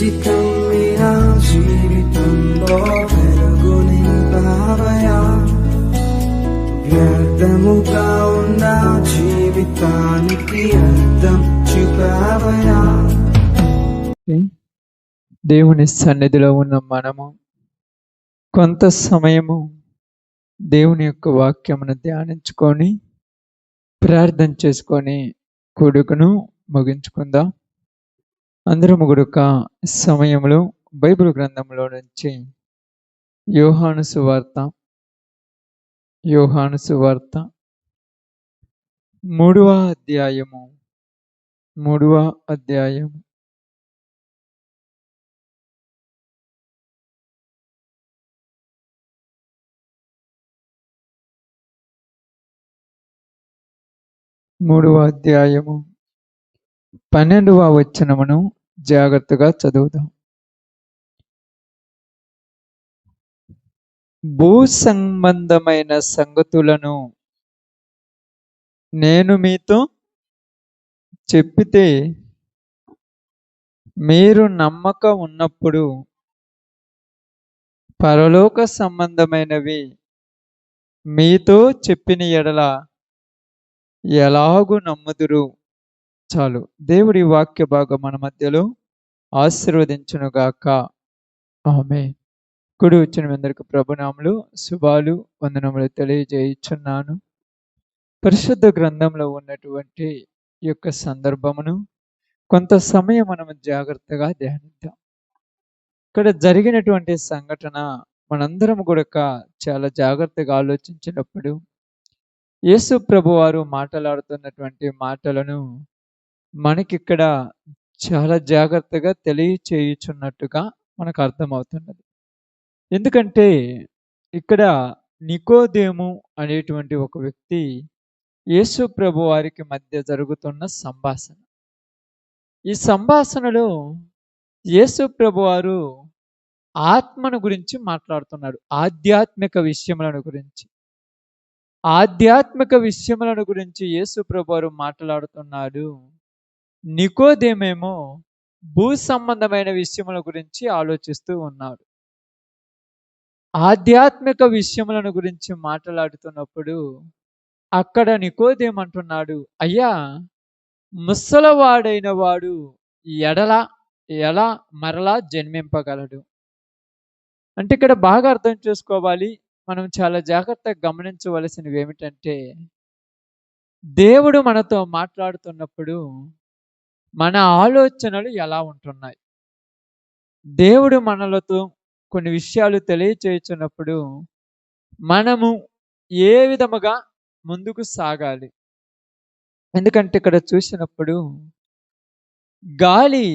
చిటికం నా జీవితంలో వెలుగు నింపావయా, వ్యర్థముగా ఉన్న జీవితానికి అర్థం చూపావయా. దేవుని సన్నిధిలో ఉన్న మనము కొంత సమయము దేవుని యొక్క వాక్యమును ధ్యానించుకొని ప్రార్థన చేసుకొని కూడుకును ముగించుకుందాం. అందరము కూడుక సమయంలో బైబిల్ గ్రంథంలో నుంచి యోహాను సువార్త 3వ అధ్యాయము 3వ అధ్యాయం 12వ వచనమును జాగ్రత్తగా చదువుదాం. భూ సంబంధమైన సంగతులను నేను మీతో చెప్పితే మీరు నమ్మక ఉన్నప్పుడు పరలోక సంబంధమైనవి మీతో చెప్పిన ఎడల ఎలాగూ నమ్ముదురు. చాలు. దేవుడి వాక్య భాగం మన మధ్యలో ఆశీర్వదించునుగాక. ఆమేన్. కుడి వచ్చిన అందరికి ప్రభునామములు శుభాలు వందనములు తెలియజేయుచున్నాను. పరిశుద్ధ గ్రంథంలో ఉన్నటువంటి ఈ యొక్క సందర్భమును కొంత సమయం మనం జాగ్రత్తగా ధ్యానిద్దాం. ఇక్కడ జరిగినటువంటి సంఘటన మనందరం కూడా చాలా జాగ్రత్తగా ఆలోచించినప్పుడు యేసు ప్రభు వారు మాట్లాడుతున్నటువంటి మాటలను మనకిక్కడ చాలా జాగ్రత్తగా తెలియచేయుచున్నట్టుగా మనకు అర్థమవుతున్నది. ఎందుకంటే ఇక్కడ నికోదేము అనేటువంటి ఒక వ్యక్తి యేసు ప్రభు వారికి మధ్య జరుగుతున్న సంభాషణ. ఈ సంభాషణలో యేసు ప్రభు వారు ఆత్మను గురించి మాట్లాడుతున్నాడు. ఆధ్యాత్మిక విషయములను గురించి యేసు ప్రభు వారు మాట్లాడుతున్నాడు. నికోదేమేమో భూ సంబంధమైన విషయముల గురించి ఆలోచిస్తూ ఉన్నాడు. ఆధ్యాత్మిక విషయములను గురించి మాట్లాడుతున్నప్పుడు అక్కడ నికోదేమంటున్నాడు, అయ్యా, ముసలవాడైన వాడు ఎలా మరలా జన్మింపగలడు? అంటే ఇక్కడ బాగా అర్థం చేసుకోవాలి. మనం చాలా జాగ్రత్తగా గమనించవలసినవి ఏమిటంటే, దేవుడు మనతో మాట్లాడుతున్నప్పుడు మన ఆలోచనలు ఎలా ఉంటున్నాయి? దేవుడు మనలతో కొన్ని విషయాలు తెలియచేయుచున్నప్పుడు మనము ఏ విధముగా ముందుకు సాగాలి? ఎందుకంటే ఇక్కడ చూసినప్పుడు గాలి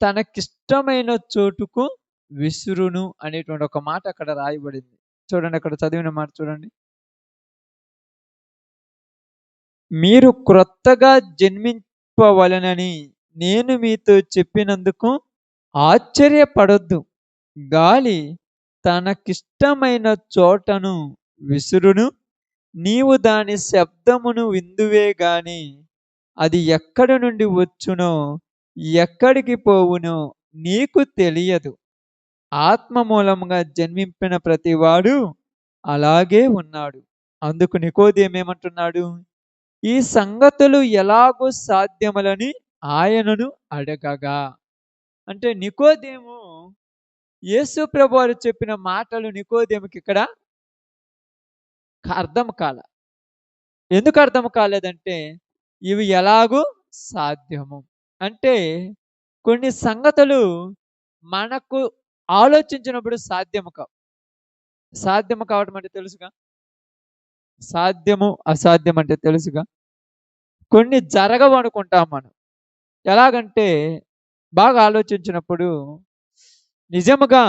తనకిష్టమైన చోటుకు విసురును అనేటువంటి ఒక మాట అక్కడ రాయబడింది. చూడండి, అక్కడ చదివిన మాట చూడండి. మీరు క్రొత్తగా జన్మింపవలెనని నేను మీతో చెప్పినందుకు ఆశ్చర్యపడొద్దు. గాలి తనకిష్టమైన చోటను విసురును, నీవు దాని శబ్దమును విందువే గాని అది ఎక్కడి నుండి వచ్చునో ఎక్కడికి పోవునో నీకు తెలియదు. ఆత్మ మూలముగా జన్మింపిన ప్రతివాడు అలాగే ఉన్నాడు. అందుకు నికోదేమేమంటున్నాడు? ఈ సంగతులు ఎలాగో సాధ్యములని ఆయనను అడగగా, అంటే నికోదేము యేసు ప్రభు వారు చెప్పిన మాటలు నికోదేముకి ఇక్కడ అర్థం కాల. ఎందుకు అర్థం కాలేదంటే, ఇవి ఎలాగూ సాధ్యము అంటే కొన్ని సంగతులు మనకు ఆలోచించినప్పుడు సాధ్యము కావటం అంటే తెలుసుగా. సాధ్యము అసాధ్యం అంటే తెలుసుగా. కొన్ని జరగవు అనుకుంటాం మనం. ఎలాగంటే బాగా ఆలోచించినప్పుడు నిజముగా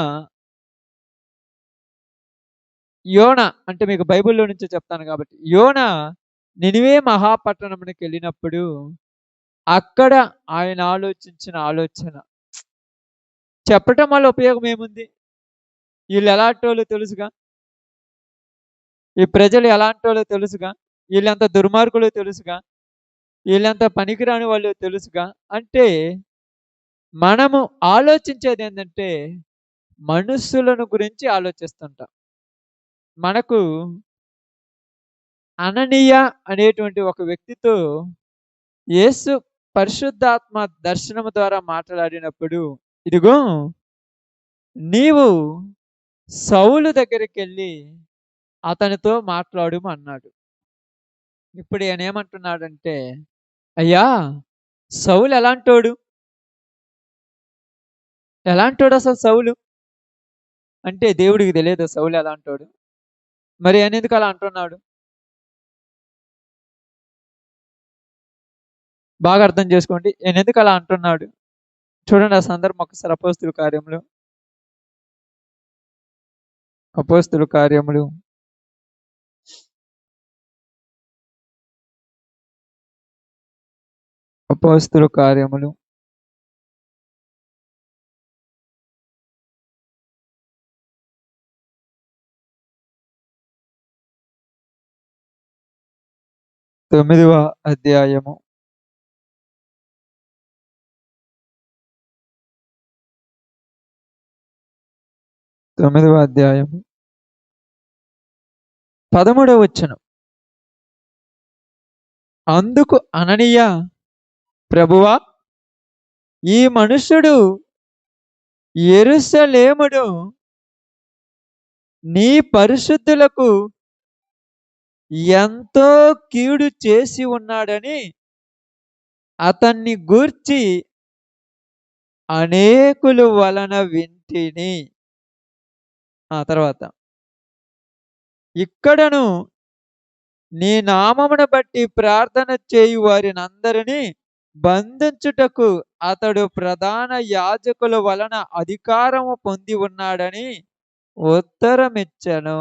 యోనా, అంటే మీకు బైబిల్లో నుంచి చెప్తాను కాబట్టి, యోనా నినివే మహాపట్టణమునికి వెళ్ళినప్పుడు అక్కడ ఆయన ఆలోచించిన ఆలోచన చెప్పటం వల్ల ఉపయోగం ఏముంది? వీళ్ళు ఎలాంటోళ్ళు తెలుసుగా, ఈ ప్రజలు ఎలాంటోళ్ళో తెలుసుగా, వీళ్ళంత దుర్మార్గులు తెలుసుగా, వీళ్ళంత పనికిరాని వాళ్ళు తెలుసుగా. అంటే మనము ఆలోచించేది ఏంటంటే మనుషులను గురించి ఆలోచిస్తుంటాం. మనకు అననీయ అనేటువంటి ఒక వ్యక్తితో యేసు పరిశుద్ధాత్మ దర్శనము ద్వారా మాట్లాడినప్పుడు, ఇదిగో నీవు సౌలు దగ్గరికెళ్ళి అతనితో మాట్లాడుము అన్నాడు. ఇప్పుడు ఈయన ఏమంటున్నాడంటే, అయ్యా సౌలు ఎలాంటోడు? ఎలాంటోడు అసలు సౌలు? అంటే దేవుడికి తెలియదా సౌలు ఎలాంటోడు? మరి ఆయన ఎందుకు అలా అంటున్నాడు? బాగా అర్థం చేసుకోండి. ఈయన ఎందుకు అలా అంటున్నాడు? చూడండి ఆ సందర్భం ఒకసారి అపోస్తుల కార్యములు అపోస్తుల కార్యములు 9వ అధ్యాయము 9వ అధ్యాయము 13వ వచనం. అందుకు అననీయ, ప్రభువా, ఈ మనుష్యుడు యెరూషలేమును నీ పరిశుద్ధులకు ఎంతో కీడు చేసి ఉన్నాడని అతన్ని గూర్చి అనేకుల వలన వింటిని. తర్వాత ఇక్కడను నీ నామమును బట్టి ప్రార్థన చేయు వారినందరినీ బంధించుటకు అతడు ప్రధాన యాజకుల వలన అధికారము పొంది ఉన్నాడని ఉత్తరమిచ్చెను.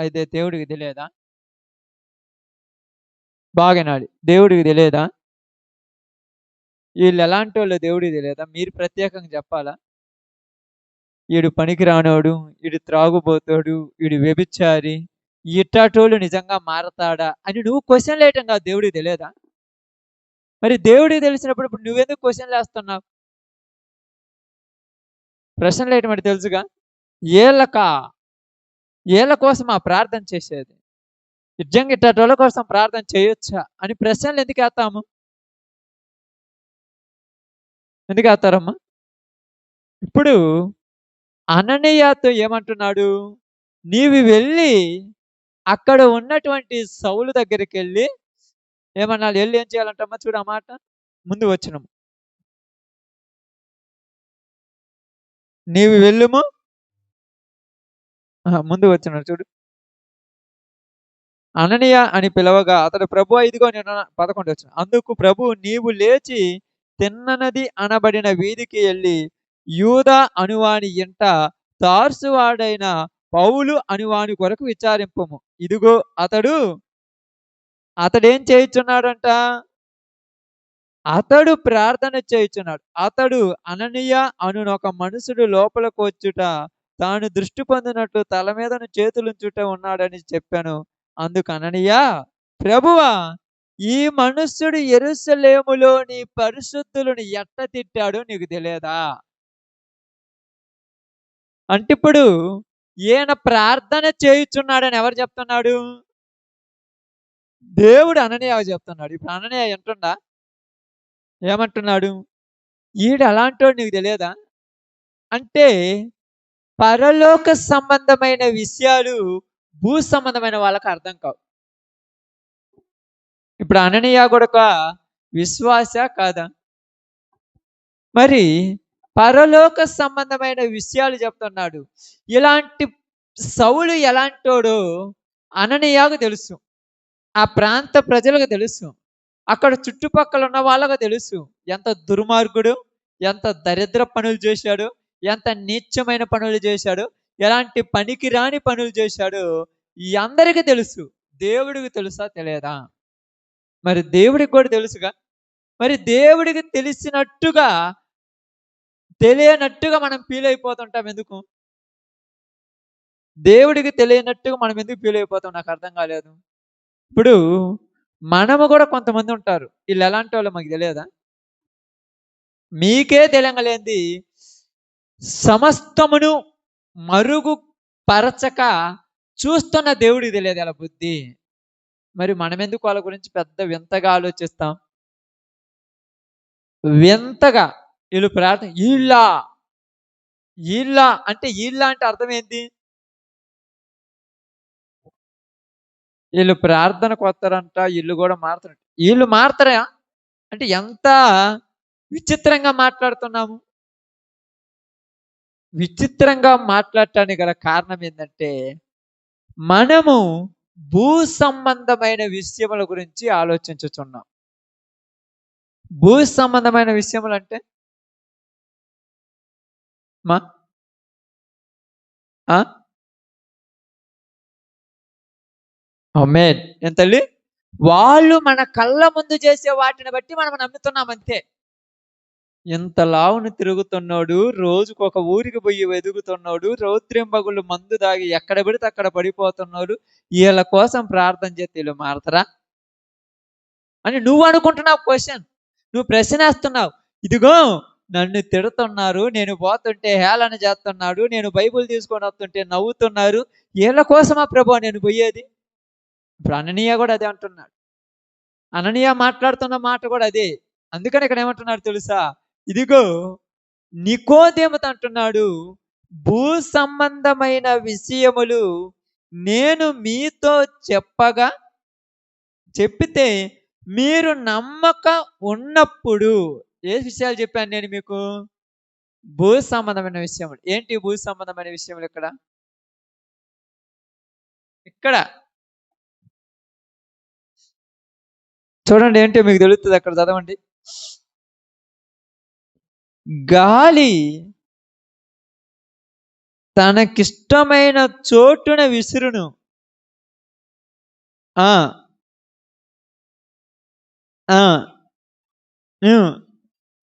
అయితే దేవుడికి తెలియదా? బాగనాడి. దేవుడికి తెలియదా? వీళ్ళు ఎలాంటోళ్ళో దేవుడికి తెలియదా? మీరు ప్రత్యేకంగా చెప్పాలా? ఈడు పనికి రానోడు, ఈడు త్రాగుబోతోడు, ఈడు వ్యభిచారి, ఇట్టాటోళ్ళు నిజంగా మారతాడా అని నువ్వు క్వశ్చన్లు వేయటం కాదు, దేవుడికి తెలియదా? మరి దేవుడికి తెలిసినప్పుడు ఇప్పుడు నువ్వెందుకు క్వశ్చన్లు వేస్తున్నావు? ప్రశ్నలు వేయటం అంటే తెలుసుగా. ఏళ్ళకా ఏళ్ళ కోసమా ప్రార్థన చేసేది? నిజంగా ఇట్టాటోళ్ళ కోసం ప్రార్థన చేయొచ్చా అని ప్రశ్నలు ఎందుకు వేస్తాము? ఎందుకు వేస్తారమ్మా? ఇప్పుడు అననీయతో ఏమంటున్నాడు? నీవు వెళ్ళి అక్కడ ఉన్నటువంటి సౌలు దగ్గరికి వెళ్ళి ఏమన్నాడు? వెళ్ళి ఏం చేయాలంటమ్మా? చూడు ఆ మాట ముందు వచనం. నీవు వెళ్ళుము, ముందు వచనం చూడు. అననీయ అని పిలవగా అతడు, ప్రభువా, ఇదిగో నేను 11 వచనం. అందుకు ప్రభు, నీవు లేచి తిన్ననది అనబడిన వీధికి వెళ్ళి యూదా అనువాని ఇంట తార్సువాడైన పౌలు అనువాని కొరకు విచారింపుము. ఇదిగో అతడేం చేయుచున్నాడంట? అతడు ప్రార్థన చేయుచున్నాడు. అతడు అననీయ అనునొక మనుషుడు లోపలకు వచ్చుట తాను దృష్టి పొందినట్లు తల మీదను చేతులుంచుట ఉన్నాడని చెప్పాను. అందుకు అననీయ, ప్రభువా, ఈ మనుష్యుడు యెరూషలేములో నీ పరిశుద్ధులను ఎట్ట తిట్టాడో నీకు తెలియదా? అంటే ఇప్పుడు ఈయన ప్రార్థన చేయుచున్నాడని ఎవరు చెప్తున్నాడు? దేవుడు అననీయకు చెప్తున్నాడు. ఇప్పుడు అననీయ వింటుండా? ఏమంటున్నాడు? ఈడు అలాంటోడు నీకు తెలియదా? అంటే పరలోక సంబంధమైన విషయాలు భూ సంబంధమైన వాళ్ళకి అర్థం కావు. ఇప్పుడు అననీయ కూడా ఒక విశ్వాస కాదా? మరి పరలోక సంబంధమైన విషయాలు చెప్తున్నాడు. ఇలాంటి సౌలు ఎలాంటోడో అననీయకు తెలుసు. ఆ ప్రాంత ప్రజలకు తెలుసు. అక్కడ చుట్టుపక్కల ఉన్న వాళ్ళకు తెలుసు. ఎంత దుర్మార్గుడు, ఎంత దరిద్ర పనులు చేశాడు, ఎంత నీచమైన పనులు చేశాడు, ఎలాంటి పనికిరాని పనులు చేశాడో ఈ అందరికీ తెలుసు. దేవుడికి తెలుసా? తెలియదా? మరి దేవుడికి కూడా తెలుసుగా. మరి దేవుడికి తెలియనట్టుగా మనం ఫీల్ అయిపోతుంటాం ఎందుకు? దేవుడికి తెలియనట్టుగా మనం ఎందుకు ఫీల్ అయిపోతాం? నాకు అర్థం కాలేదు. ఇప్పుడు మనము కూడా కొంతమంది ఉంటారు. వీళ్ళు ఎలాంటి వాళ్ళో మాకు తెలియదా? మీకే తెలియలేంది సమస్తమును మరుగు పరచక చూస్తున్న దేవుడికి తెలియదు ఎలా బుద్ధి. మరి మనం ఎందుకు వాళ్ళ గురించి పెద్ద వింతగా ఆలోచిస్తాం? వింతగా వీళ్ళు ప్రార్థన వీళ్ళ అంటే అర్థం ఏంటి? వీళ్ళు ప్రార్థనకు వస్తారంట, వీళ్ళు కూడా మారుతారంట. వీళ్ళు మారుతారా అంటే ఎంత విచిత్రంగా మాట్లాడుతున్నాము. విచిత్రంగా మాట్లాడటానికి గల కారణం ఏంటంటే మనము భూ సంబంధమైన విషయముల గురించి ఆలోచించుచున్నాం. భూ సంబంధమైన విషయములు అంటే మా ఆమేన్. ఏం తల్లి? వాళ్ళు మన కళ్ళ ముందు చేసే వాటిని బట్టి మనం నమ్ముతున్నాం అంతే. ఇంత లావున తిరుగుతున్నాడు, రోజుకు ఒక ఊరికి పోయి వెదుగుతున్నాడు, రాత్రింబగళ్ళు మందు దాగి ఎక్కడ పడితే అక్కడ పడిపోతున్నాడు, వీళ్ళ కోసం ప్రార్థన చేస్తే వీళ్ళు మారతారా అని నువ్వు అనుకుంటున్నావు. క్వశ్చన్ నువ్వు ప్రశ్నేస్తున్నావు. ఇదిగో నన్ను తిడుతున్నారు, నేను పోతుంటే హేళన చేస్తున్నాడు, నేను బైబిల్ తీసుకొని వస్తుంటే నవ్వుతున్నారు, వీళ్ళ కోసమా ప్రభు నేను పోయేది? ఇప్పుడు అననీయ కూడా అదే అంటున్నాడు. అననీయ మాట్లాడుతున్న మాట కూడా అదే. అందుకని ఇక్కడ ఏమంటున్నాడు తెలుసా? ఇదిగో నికోదేముతో అంటున్నాడు, భూ సంబంధమైన విషయములు నేను మీతో చెప్పితే మీరు నమ్మక ఉన్నప్పుడు. ఏ విషయాలు చెప్పాను నేను మీకు? భూ సంబంధమైన విషయములు. ఏంటి భూ సంబంధమైన విషయములు? ఇక్కడ చూడండి, ఏంటో మీకు తెలుస్తుంది. అక్కడ చదవండి. గాలి తనకిష్టమైన చోటున విసురును.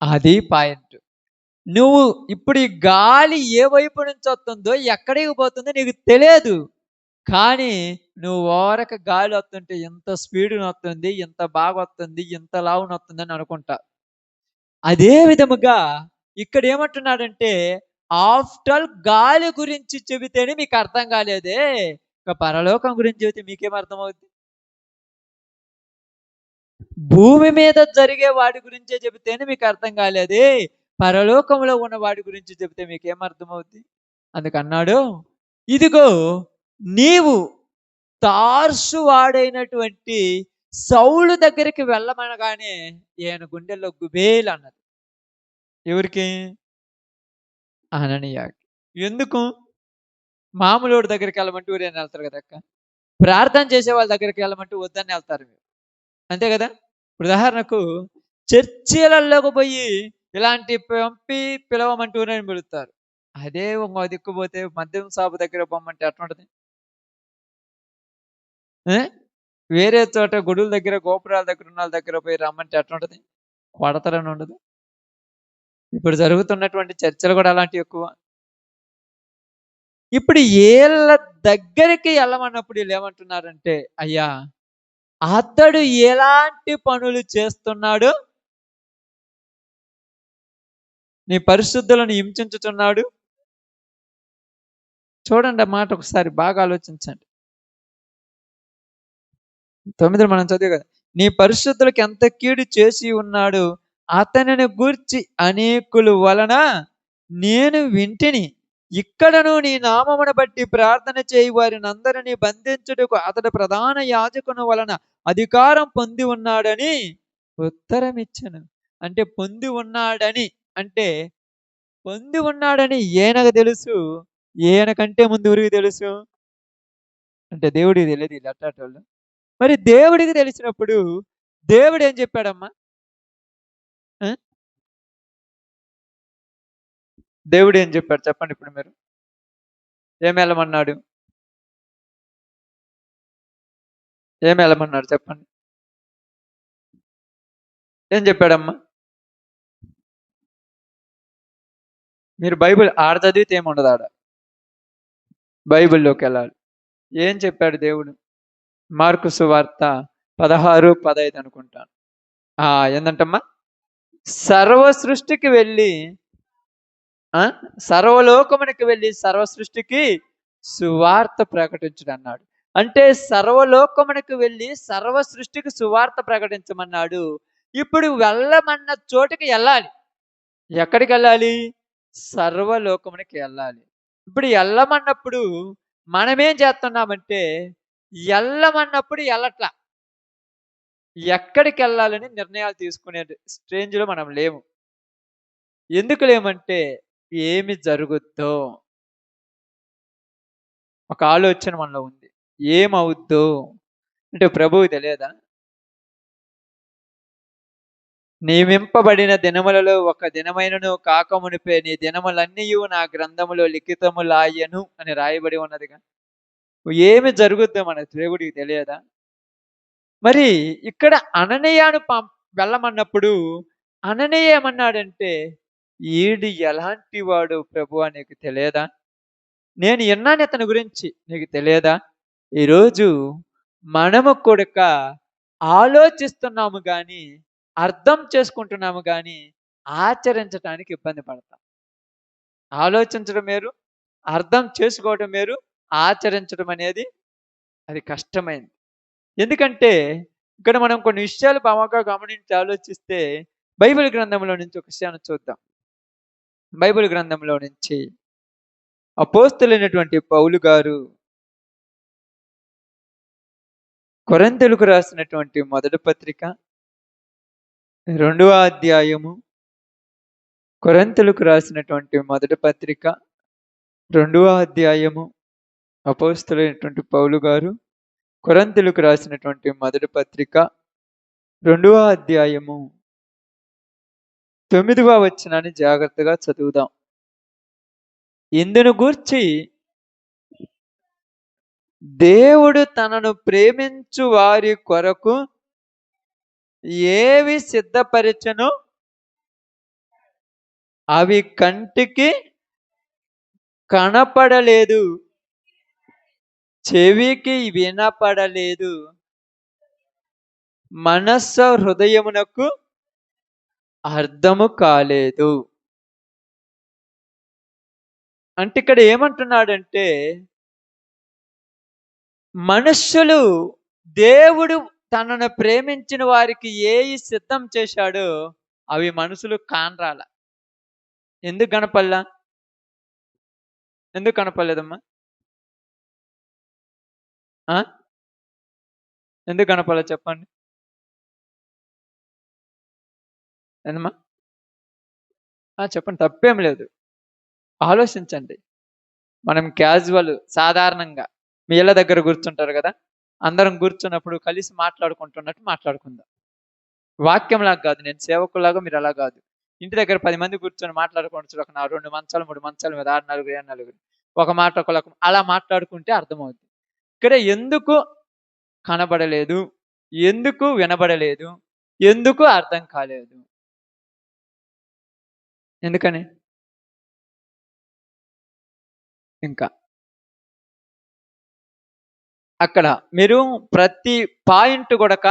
అది పాయింట్. నువ్వు ఇప్పుడు ఈ గాలి ఏ వైపు నుంచి వస్తుందో ఎక్కడికి పోతుందో నీకు తెలియదు. కానీ నువ్వు ఓరక గాలి వస్తుంటే ఇంత స్పీడ్‌గా వస్తుంది, ఇంత బాగా వస్తుంది, ఇంత లావున వస్తుంది అని అనుకుంటా. అదే విధముగా ఇక్కడ ఏమంటున్నాడంటే, ఆఫ్టర్ గాలి గురించి చెబితేనే మీకు అర్థం కాలేదే, ఇక పరలోకం గురించి చెబితే మీకేం అర్థమవుద్ది? భూమి మీద జరిగే వాడి గురించే చెబితేనే మీకు అర్థం కాలేదే, పరలోకంలో ఉన్న వాడి గురించి చెబితే మీకేం అర్థమవుద్ది? అందుకన్నాడు, ఇదిగో నీవు తార్సు వాడైనటువంటి సౌలు దగ్గరికి వెళ్ళమనగానే ఈయన గుండెల్లో గుబేలు అన్నది. ఎవరికి? అననీయాకి. ఎందుకు? మామూలోడి దగ్గరికి వెళ్ళమంటే ఊరేని వెళ్తారు కదా అక్క. ప్రార్థన చేసే వాళ్ళ దగ్గరికి వెళ్ళమంటే వద్దని వెళ్తారు మీరు, అంతే కదా? ఉదాహరణకు చర్చిలలోకి పోయి ఇలాంటి పంపి పిలవమంటే ఊరేని పిలుస్తారు. అదే ఇంకో దిక్కుపోతే మద్యం షాపు దగ్గర పొమ్మంటే ఎట్లుంటది? వేరే చోట గుడుల దగ్గర, గోపురాల దగ్గర ఉన్న వాళ్ళ దగ్గర పోయి రమ్మంటే ఎట్లుంటది? కొడతారని ఉండదు. ఇప్పుడు జరుగుతున్నటువంటి చర్చలు కూడా అలాంటివి ఎక్కువ. ఇప్పుడు వీళ్ళ దగ్గరికి వెళ్ళమన్నప్పుడు వీళ్ళు ఏమంటున్నారంటే, అయ్యా అతడు ఎలాంటి పనులు చేస్తున్నాడు? నీ పరిశుద్ధులను హింసించుచున్నాడు. చూడండి ఆ మాట ఒకసారి బాగా ఆలోచించండి. 9 మనం చదివే కదా, నీ పరిశుద్ధులకు ఎంత కీడు చేసి ఉన్నాడు, అతనిని గూర్చి అనేకుల వలన నేను వింటిని. ఇక్కడను నీ నామమును బట్టి ప్రార్థన చేయి వారిని అందరినీ బంధించుటకు అతడు ప్రధాన యాజకుని వలన అధికారం పొంది ఉన్నాడని ఉత్తరం ఇచ్చను. అంటే పొంది ఉన్నాడని ఈయనకు తెలుసు. ఈయన కంటే ముందు ఊరికి తెలుసు అంటే దేవుడికి తెలియదు వీళ్ళు అట్టాటోళ్ళు. మరి దేవుడికి తెలిసినప్పుడు దేవుడు ఏం చెప్పాడమ్మా? దేవుడు ఏం చెప్పాడు చెప్పండి ఇప్పుడు మీరు? ఏం వెళ్ళమన్నాడు? చెప్పండి. ఏం చెప్పాడమ్మా? మీరు బైబిల్ ఆడ చదివితే ఏముండదు. ఆడ బైబిల్లోకి వెళ్ళాలి. ఏం చెప్పాడు దేవుడు? మార్కు సువార్త 16:15 అనుకుంటాను. ఏందంటమ్మా? సర్వ సృష్టికి వెళ్ళి ఆ సర్వలోకమునికి వెళ్ళి సర్వ సృష్టికి సువార్త ప్రకటించుడు అన్నాడు. అంటే సర్వలోకమునికి వెళ్ళి సర్వ సృష్టికి సువార్త ప్రకటించమన్నాడు. ఇప్పుడు వెళ్ళమన్న చోటికి వెళ్ళాలి. ఎక్కడికి వెళ్ళాలి? సర్వలోకమునికి వెళ్ళాలి. ఇప్పుడు వెళ్ళమన్నప్పుడు మనమేం చేస్తున్నామంటే వెళ్ళమన్నప్పుడు వెళ్ళట్లా. ఎక్కడికి వెళ్ళాలని నిర్ణయాలు తీసుకునే స్టేజ్‌లో మనం లేము. ఎందుకు లేమంటే ఏమి జరుగుద్దో ఒక ఆలోచన మనలో ఉంది. ఏమవుద్దో అంటే ప్రభువుకి తెలియదా? నియమింపబడిన దినములలో ఒక దినమైనను కాకమునుపే నీ దినములన్నీయు నా గ్రంథములో లిఖితములాయెను అని రాయబడి ఉన్నదిగా. ఏమి జరుగుద్దో మన దేవుడికి తెలియదా? మరి ఇక్కడ అననీయను వెళ్ళమన్నప్పుడు అననీయ ఏమన్నాడంటే, ఈడు ఎలాంటి వాడు ప్రభువా నీకు తెలియదా? నేను విన్నాను ఇతని గురించి నీకు తెలియదా? ఈరోజు మనము కూడక ఆలోచిస్తున్నాము గాని, అర్థం చేసుకుంటున్నాము గాని, ఆచరించటానికి ఇబ్బంది పడతాం. ఆలోచించడం వేరు, అర్థం చేసుకోవడం వేరు, ఆచరించడం అనేది అది కష్టమైంది. ఎందుకంటే ఇక్కడ మనం కొన్ని విషయాలు బాగా గమనించి ఆలోచిస్తే బైబిల్ గ్రంథంలో నుంచి ఒక విషయాన్ని చూద్దాం. బైబిల్ గ్రంథంలో నుంచి అపోస్తలుడైనటువంటి పౌలు గారు కొరింథీయులకు రాసినటువంటి మొదటి పత్రిక 2వ అధ్యాయము, కొరింథీయులకు రాసినటువంటి మొదటి పత్రిక 2వ అధ్యాయము, అపోస్తలుడైనటువంటి పౌలు గారు కొరింథీయులకు రాసినటువంటి మొదటి పత్రిక 2వ అధ్యాయము 9వ వచనాన్ని జాగ్రత్తగా చదువుదాం. ఇందును గూర్చి దేవుడు తనను ప్రేమించు వారి కొరకు ఏవి సిద్ధపరచెనో అవి కంటికి కనపడలేదు, చెవికి వినపడలేదు, మనస్సు హృదయమునకు అర్థము కాలేదు. అంటే ఇక్కడ ఏమంటున్నాడంటే మనుష్యులు దేవుడు తనను ప్రేమించిన వారికి ఏవి సిద్ధం చేశాడో అవి మనుషులు కానరాల. ఎందుకు కనపల్లా? ఎందుకు కనపడలేదమ్మా? ఎందుకు కనపడలే చెప్పండి? ఏందమ్మా? చెప్పండి, తప్పేం లేదు. ఆలోచించండి. మనం క్యాజువల్ సాధారణంగా మీ ఇళ్ళ దగ్గర కూర్చుంటారు కదా, అందరం కూర్చున్నప్పుడు కలిసి మాట్లాడుకుంటున్నట్టు మాట్లాడుకుందాం. వాక్యంలాగా కాదు, నేను సేవకులాగా మీరు అలా కాదు. ఇంటి దగ్గర 10 మంది కూర్చొని మాట్లాడుకోవచ్చు. ఒక 2 మంచాలు 3 మంచాల మీద 6 నలుగురు 7 నలుగురు ఒక మాట ఒకళ్ళకు అలా మాట్లాడుకుంటే అర్థమవుతుంది. ఇక్కడ ఎందుకు కనబడలేదు, ఎందుకు వినబడలేదు, ఎందుకు అర్థం కాలేదు? ఎందుకని? ఇంకా అక్కడ మీరు ప్రతి పాయింట్ గూడక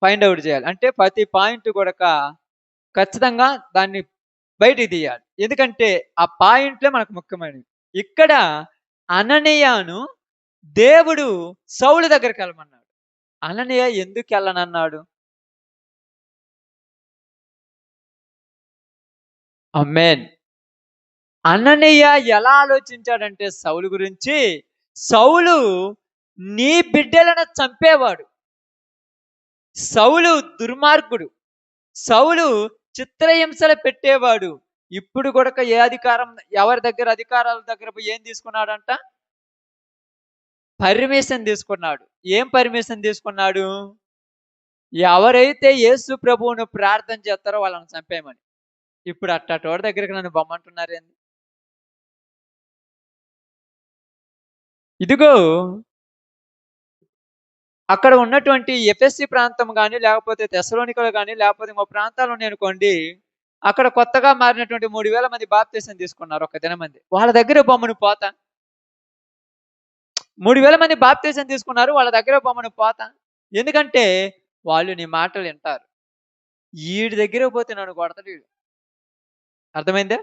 ఫైండ్ ఔట్ చేయాలి. అంటే ప్రతి పాయింట్ గూడక ఖచ్చితంగా దాన్ని బయటికి తీయాలి. ఎందుకంటే ఆ పాయింట్లే మనకు ముఖ్యమైనవి. ఇక్కడ అననీయను దేవుడు సౌలు దగ్గరికి వెళ్ళమన్నాడు. అననీయ ఎందుకు వెళ్ళనన్నాడు? ఆమేన్. అననీయ ఎలా ఆలోచించాడంటే సౌలు గురించి, సౌలు నీ బిడ్డలను చంపేవాడు, సౌలు దుర్మార్గుడు, సౌలు చిత్రహింసలు పెట్టేవాడు. ఇప్పుడు కూడా ఏ అధికారం ఎవరి దగ్గర అధికారాల దగ్గర పోయి ఏం తీసుకున్నాడంట? పర్మిషన్ తీసుకున్నాడు. ఏం పర్మిషన్ తీసుకున్నాడు? ఎవరైతే యేసు ప్రభువును ప్రార్థన చేస్తారో వాళ్ళని చంపేయమని. ఇప్పుడు అట్టటోడి దగ్గరికి నన్ను బొమ్మంటున్నారేంది? ఇదిగో అక్కడ ఉన్నటువంటి ఎఫెస్సి ప్రాంతం కానీ, లేకపోతే తెస్సలోనికలు కానీ, లేకపోతే ఇంకో ప్రాంతాలు ఉన్నాయనుకోండి, అక్కడ కొత్తగా మారినటువంటి 3000 మంది బాప్తీసం తీసుకున్నారు ఒక దినమంది. వాళ్ళ దగ్గర బొమ్మను పోతా? 3000 మంది బాప్తీసం తీసుకున్నారు, వాళ్ళ దగ్గర బొమ్మను పోతా? ఎందుకంటే వాళ్ళు నీ మాటలు వింటారు. ఈడి దగ్గర పోతే నన్ను కొడతాడు ఈడు. అర్థమైందా?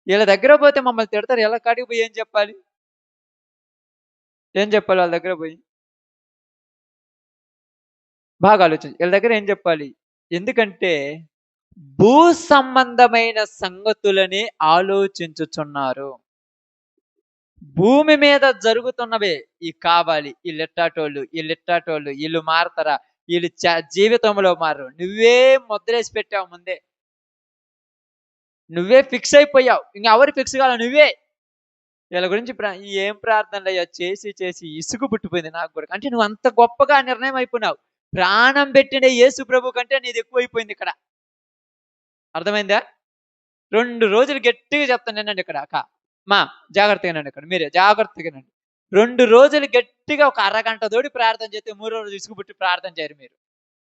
వీళ్ళ దగ్గర పోతే మమ్మల్ని తిడతారు. వీళ్ళ కాడికి పోయి ఏం చెప్పాలి? ఏం చెప్పాలి వాళ్ళ దగ్గర పోయి? బాగా ఆలోచించు. వీళ్ళ దగ్గర ఏం చెప్పాలి? ఎందుకంటే భూ సంబంధమైన సంగతులని ఆలోచించుచున్నారు. భూమి మీద జరుగుతున్నవే కావాలి. ఈళ్ళిట్టాటోళ్ళు, ఈళ్ళు మారతారా? ఈళ్ళు జీవితంలో మారరు. నువ్వే ముద్రేసి పెట్టావు ముందే. నువ్వే ఫిక్స్ అయిపోయావు. ఇంకెవరు ఫిక్స్ కాలే నువ్వే. వీళ్ళ గురించి ఏం ప్రార్థనలయ్యా చేసి చేసి ఇసుగు పుట్టిపోయింది నాకు కూడా. అంటే నువ్వు అంత గొప్పగా నిర్ణయం అయిపోయినావు. ప్రాణం పెట్టిన యేసు ప్రభు కంటే నీది ఎక్కువైపోయింది ఇక్కడ. అర్థమైందా? 2 రోజులు గట్టిగా చెప్తాను వినండి ఇక్కడ. జాగ్రత్తగా వినండి ఇక్కడ. మీరే జాగ్రత్తగా వినండి. 2 రోజులు గట్టిగా ఒక అరగంట తోటి ప్రార్థన చేస్తే 3వ రోజు ఇసుగుపుట్టి ప్రార్థన చేయరు మీరు.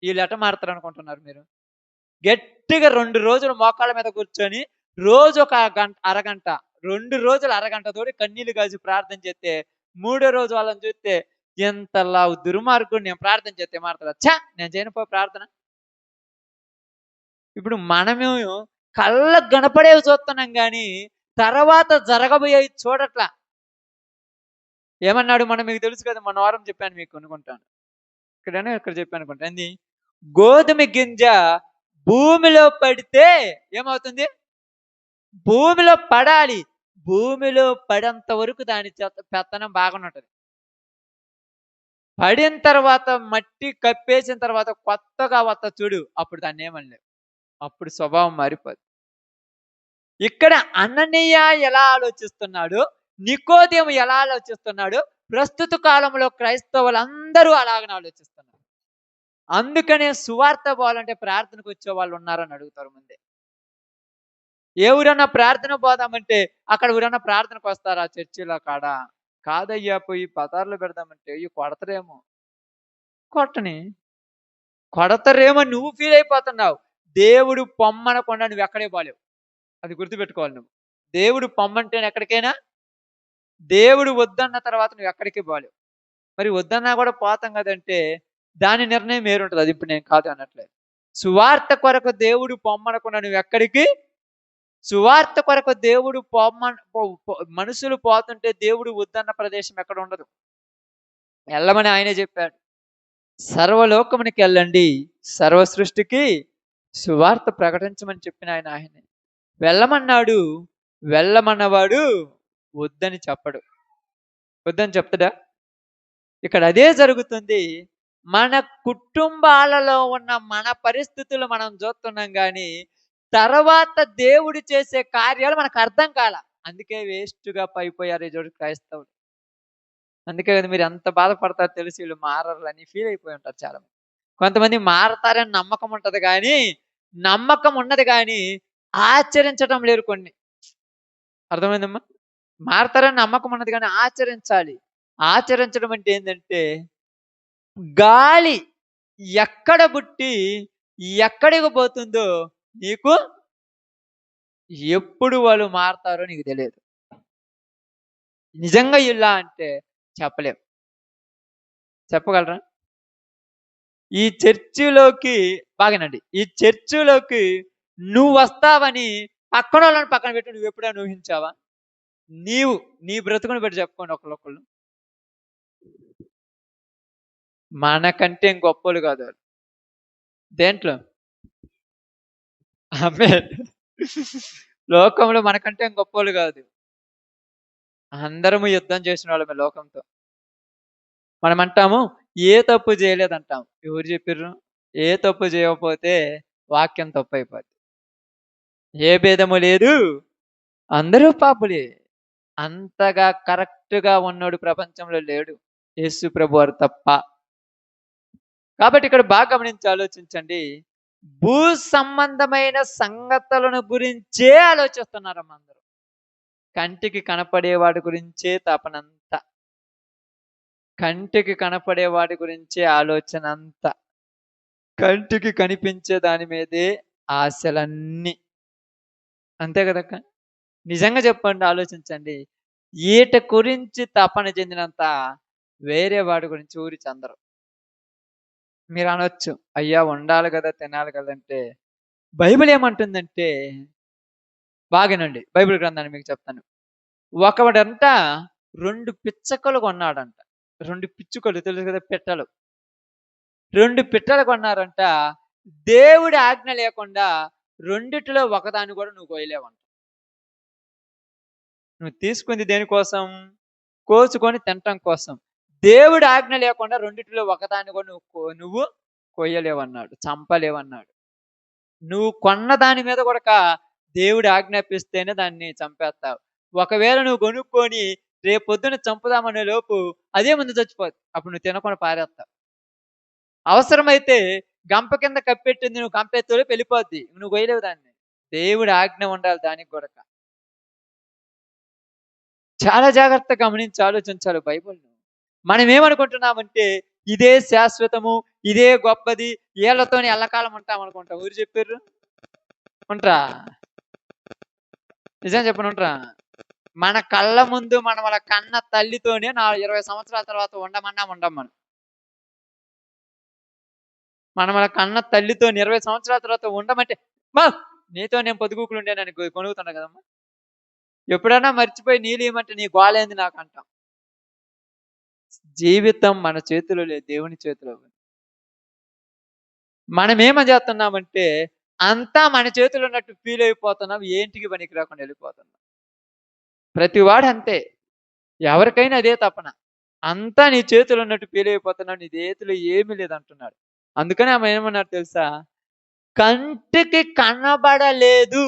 వీళ్ళు ఎట్ట మారుతారు అనుకుంటున్నారు మీరు? గట్టిగా 2 రోజులు మోకాళ్ళ మీద కూర్చొని రోజు ఒక అరగంట, 2 రోజులు అరగంట తోటి కన్నీళ్లు కాసి ప్రార్థన చేస్తే 3వ రోజు వాళ్ళని చూస్తే ఎంతలా దుర్మార్గుడు నేను ప్రార్థన చేస్తే మారుతారా? నేను చేయను ప్రార్థన. ఇప్పుడు మనము కళ్ళకు కనపడేవి చూస్తున్నాం కానీ తర్వాత జరగబోయేవి చూడట్లా. ఏమన్నాడు మనం మీకు తెలుసు కదా, మన వారం చెప్పాను మీకు అనుకుంటాను. ఇక్కడ చెప్పాను అనుకుంటా. ఏంది? గోధుమ గింజ భూమిలో పడితే ఏమవుతుంది? భూమిలో పడాలి. భూమిలో పడేంత వరకు దాని పెత్తనం బాగుంటుంది. పడిన తర్వాత మట్టి కప్పేసిన తర్వాత కొత్తగా వత్త చూడు, అప్పుడు దాన్ని ఏమనలేవు. అప్పుడు స్వభావం మారిపోదు. ఇక్కడ అననీయ ఎలా ఆలోచిస్తున్నాడు, నికోదేము ఎలా ఆలోచిస్తున్నాడు, ప్రస్తుత కాలంలో క్రైస్తవులందరూ అలాగనే ఆలోచిస్తున్నారు. అందుకనే సువార్త పోవాలంటే ప్రార్థనకు వచ్చే వాళ్ళు ఉన్నారని అడుగుతారు ముందే. ఏ ఊరన్నా ప్రార్థన పోదామంటే అక్కడ ఊరన్నా ప్రార్థనకు వస్తారా చర్చిలో కాడ? కాదయ్యా, పోయి పదార్లు పెడదామంటే కొడతారేమో. కొడతారేమో నువ్వు ఫీల్ అయిపోతున్నావు. దేవుడు పొమ్మనకుండా నువ్వు ఎక్కడే పోలేవు. అది గుర్తుపెట్టుకోవాలి. నువ్వు దేవుడు పొమ్మంటేనే ఎక్కడికైనా, దేవుడు వద్దన్న తర్వాత నువ్వు ఎక్కడికి పోలేవు. మరి వద్దన్నా కూడా పోతాం కదంటే దాని నిర్ణయం వేరుంటుంది. అది ఇప్పుడు నేను కాదు అనట్లేదు. సువార్త కొరకు దేవుడు పొమ్మనకుండా నువ్వు ఎక్కడికి, సువార్త కొరకు దేవుడు మనుషులు పోతుంటే దేవుడు వద్దన్న ప్రదేశం ఎక్కడ ఉండదు. వెళ్ళమని ఆయనే చెప్పాడు. సర్వలోకమునికి వెళ్ళండి, సర్వ సృష్టికి సువార్త ప్రకటించమని చెప్పిన ఆయనే వెళ్ళమన్నాడు. వెళ్ళమన్నవాడు వద్దని చెప్పడు. వద్దని చెప్తాడా? ఇక్కడ అదే జరుగుతుంది. మన కుటుంబాలలో ఉన్న మన పరిస్థితులు మనం చూస్తున్నాం కానీ తర్వాత దేవుడు చేసే కార్యాలు మనకు అర్థం కాల. అందుకే వేస్ట్గా పైపోయారు ఈ జోడు క్రైస్తవులు. అందుకే కదా మీరు ఎంత బాధపడతారో తెలిసి వీళ్ళు మారని ఫీల్ అయిపోయి ఉంటారు చాలా మంది. కొంతమంది మారతారని నమ్మకం ఉంటది కానీ, నమ్మకం ఉన్నది కానీ ఆచరించడం లేరు కొన్ని. అర్థమైందమ్మా? మారతారని నమ్మకం ఉన్నది కానీ ఆచరించాలి. ఆచరించడం అంటే ఏంటంటే గాలి ఎక్కడ పుట్టి ఎక్కడికి పోతుందో నీకు ఎప్పుడు వాళ్ళు మారతారో నీకు తెలియదు. నిజంగా ఇలా అంటే చెప్పలేం. చెప్పగలరా? ఈ చర్చిలోకి బాగానండి, ఈ చర్చిలోకి నువ్వు వస్తావని పక్కన వాళ్ళని పక్కన పెట్టి నువ్వు ఎప్పుడైనా ఊహించావా? నీ బ్రతుకుని పెట్టి చెప్పుకోండి ఒకళ్ళొకళ్ళు. మనకంటే గొప్పలు కాదు వాళ్ళు. దేంట్లో? లోకంలో మనకంటే గొప్పలు కాదు. అందరము యుద్ధం చేసిన వాళ్ళమే లోకంతో. మనం అంటాము ఏ తప్పు చేయలేదంటాం. ఎవరు చెప్పిర్రు? ఏ తప్పు చేయకపోతే వాక్యం తప్పు అయిపోద్ది. ఏ భేదము లేదు, అందరూ పాపులే. అంతగా కరెక్ట్గా ఉన్నాడు ప్రపంచంలో లేడు, యేసు ప్రభు వారు తప్ప. కాబట్టి ఇక్కడ బాగా గమనించి ఆలోచించండి. భూ సంబంధమైన సంగతులను గురించే ఆలోచిస్తున్నారమ్మ అందరూ. కంటికి కనపడే వాడి గురించే తపనంతా, కంటికి కనపడే వాడి గురించే ఆలోచన అంతా, కంటికి కనిపించే దాని మీదే ఆశలన్నీ. అంతే కదక్క? నిజంగా చెప్పండి, ఆలోచించండి. ఈట గురించి తపన చెందినంత వేరే వాడి గురించి ఊరి చందరు. మీరు అనొచ్చు, అయ్యా ఉండాలి కదా, తినాలి కదంటే బైబిల్ ఏమంటుందంటే, బాగానండి బైబిల్ గ్రంథాన్ని మీకు చెప్తాను. ఒకడంట 2 పిచ్చకలు కొన్నాడంట. 2 పిచ్చుకలు తెలుసు కదా! పిట్టలు. 2 పిట్టలు కొన్నారంట. దేవుడి ఆజ్ఞ లేకుండా రెండిటిలో ఒకదాన్ని కూడా నువ్వు కొయలేవంట. నువ్వు తీసుకుంది దేనికోసం? కోసుకొని తినటం కోసం. దేవుడి ఆజ్ఞ లేకుండా రెండిటిలో ఒకదాన్ని కూడా నువ్వు కొయ్యలేవన్నాడు. చంపలేవన్నాడు. నువ్వు కొన్న దాని మీద గూడక దేవుడు ఆజ్ఞాపిస్తేనే దాన్ని చంపేస్తావు. ఒకవేళ నువ్వు కొనుక్కొని రేపొద్దున చంపుదామనే లోపు అదే ముందు చచ్చిపోద్ది. అప్పుడు నువ్వు తినకుండా పారేస్తావు. అవసరమైతే గంప కింద కప్పెట్టింది నువ్వు గంపెత్తేలోపు వెళ్ళిపోద్ది. నువ్వు కొయ్యలేవు దాన్ని. దేవుడి ఆజ్ఞ ఉండాలి దానికి గూడక. చాలా జాగ్రత్తగా గమనించి ఆలోచించాలి బైబిల్‌ను. మనమేమనుకుంటున్నామంటే ఇదే శాశ్వతము, ఇదే గొప్పది, ఈళ్ళతోని ఎల్లకాలం ఉంటాం అనుకుంటాం. ఎవరు చెప్పిర్రు? ఉంట్రా? నిజం చెప్పను ఉంట్రా? మన కళ్ళ ముందు మనమల కన్న తల్లితోనే 20 సంవత్సరాల తర్వాత ఉండమన్నా ఉండం మనం. మనమల కన్న తల్లితోని 20 సంవత్సరాల తర్వాత ఉండమంటే, "మా నీతో నేను పొద్దుగూకులుండేనని" గొణుగుతున్నా కదమ్మా! ఎప్పుడన్నా మర్చిపోయి నీళ్ళియమంటే నీ గోలేంది నాకంటాం. జీవితం మన చేతిలో లేదు. దేవుని చేతిలో ఉంది. మనమేమని చేస్తున్నామంటే, అంతా మన చేతిలో ఉన్నట్టు ఫీల్ అయిపోతున్నాం. ఏంటికి పనికి రాకుండా వెళ్ళిపోతున్నాం. ప్రతివాడు అంతే. ఎవరికైనా అదే తపన. అంతా నీ చేతిలో ఉన్నట్టు ఫీల్ అయిపోతున్నావు. నీ చేతిలో ఏమీ లేదంటున్నాడు. అందుకని ఆమె ఏమన్నారు తెలుసా? కంటికి కనబడలేదు.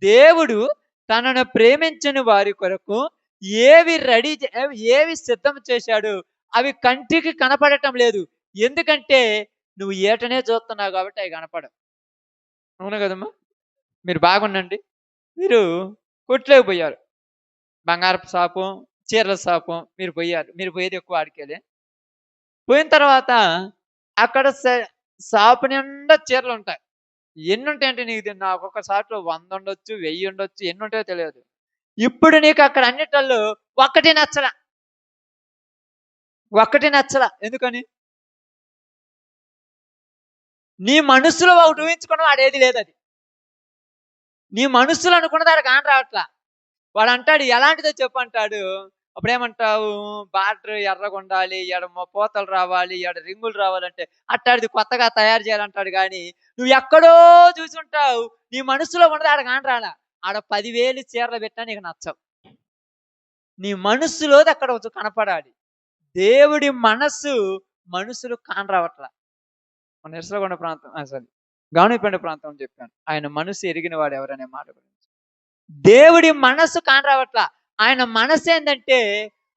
దేవుడు తనను ప్రేమించని వారి కొరకు ఏవి సిద్ధం చేశాడు అవి కంటికి కనపడటం లేదు. ఎందుకంటే నువ్వు ఏటనే చూస్తున్నావు కాబట్టి అవి కనపడవు. అవును కదమ్మా! మీరు బాగుండండి. మీరు కొట్లోకి పోయారు. బంగారపు షాపు, చీరల షాపు మీరు పోయారు. మీరు పోయేది ఎక్కువ ఆడికేలే. పోయిన తర్వాత అక్కడ షాపు నిండా చీరలుంటాయి. ఎన్నుంటాయంటే నాకు ఒక్క షాప్‌లో 100 ఉండొచ్చు, 1000 ఉండొచ్చు, ఎన్నుంటాయో తెలియదు. ఇప్పుడు నీకు అక్కడ అన్నిటల్లో ఒక్కటి నచ్చల. ఒక్కటి నచ్చల. ఎందుకని? నీ మనసులో ఒకటి ఊహించుకున్నావు ఆడేది లేదది. నీ మనసులో అనుకున్నది ఆడ కాని రావట్లా. వాడంటాడు ఎలాంటిదో చెప్పు అంటాడు. అప్పుడేమంటావు? బార్డర్ ఎర్రగుండాలి, ఈడ పోతలు రావాలి, ఈడ రింగులు రావాలంటే అట్టాడిది కొత్తగా తయారు చేయాలంటాడు గానీ, నువ్వు ఎక్కడో చూసుంటావు. నీ మనసులో ఉన్నది ఆడ కాని రాలా. ఆడ 10,000 చీరలు పెట్టినా నీకు నచ్చవు. నీ మనస్సులోది అక్కడ కనపడాలి. దేవుడి మనస్సు మనుషులు కానరావట్ల. మన ఇరసలగొండ ప్రాంతం సారీ గానుగపేంట ప్రాంతం అని చెప్పాను. ఆయన మనసు ఎరిగిన వాడు ఎవరనే మాట గురించి. దేవుడి మనస్సు కానరావట్ల. ఆయన మనసు ఏందంటే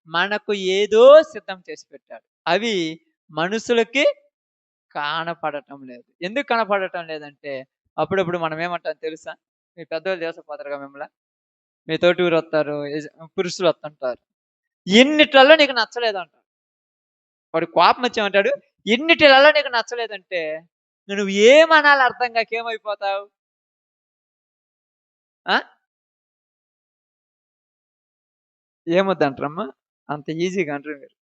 మనకు ఏదో సిద్ధం చేసి పెట్టాడు. అవి మనుషులకి కానపడటం లేదు. ఎందుకు కనపడటం లేదంటే అప్పుడప్పుడు మనం ఏమంటాం తెలుసా? మీ పెద్దోళ్ళు చేసపోతారుగా మిమ్మల్ని. మీ తోటి ఊరు వస్తారు, పురుషులు వస్తుంటారు. ఇన్నిట్లలో నీకు నచ్చలేదంటాడు. వాడు కోపం వచ్చేమంటాడు, ఇన్నిటిలలో నీకు నచ్చలేదంటే నువ్వు ఏమనాలి అర్థం కాక ఏమైపోతావు? ఏమొద్దంటారమ్మా? అంత ఈజీగా అంటారు మీరు.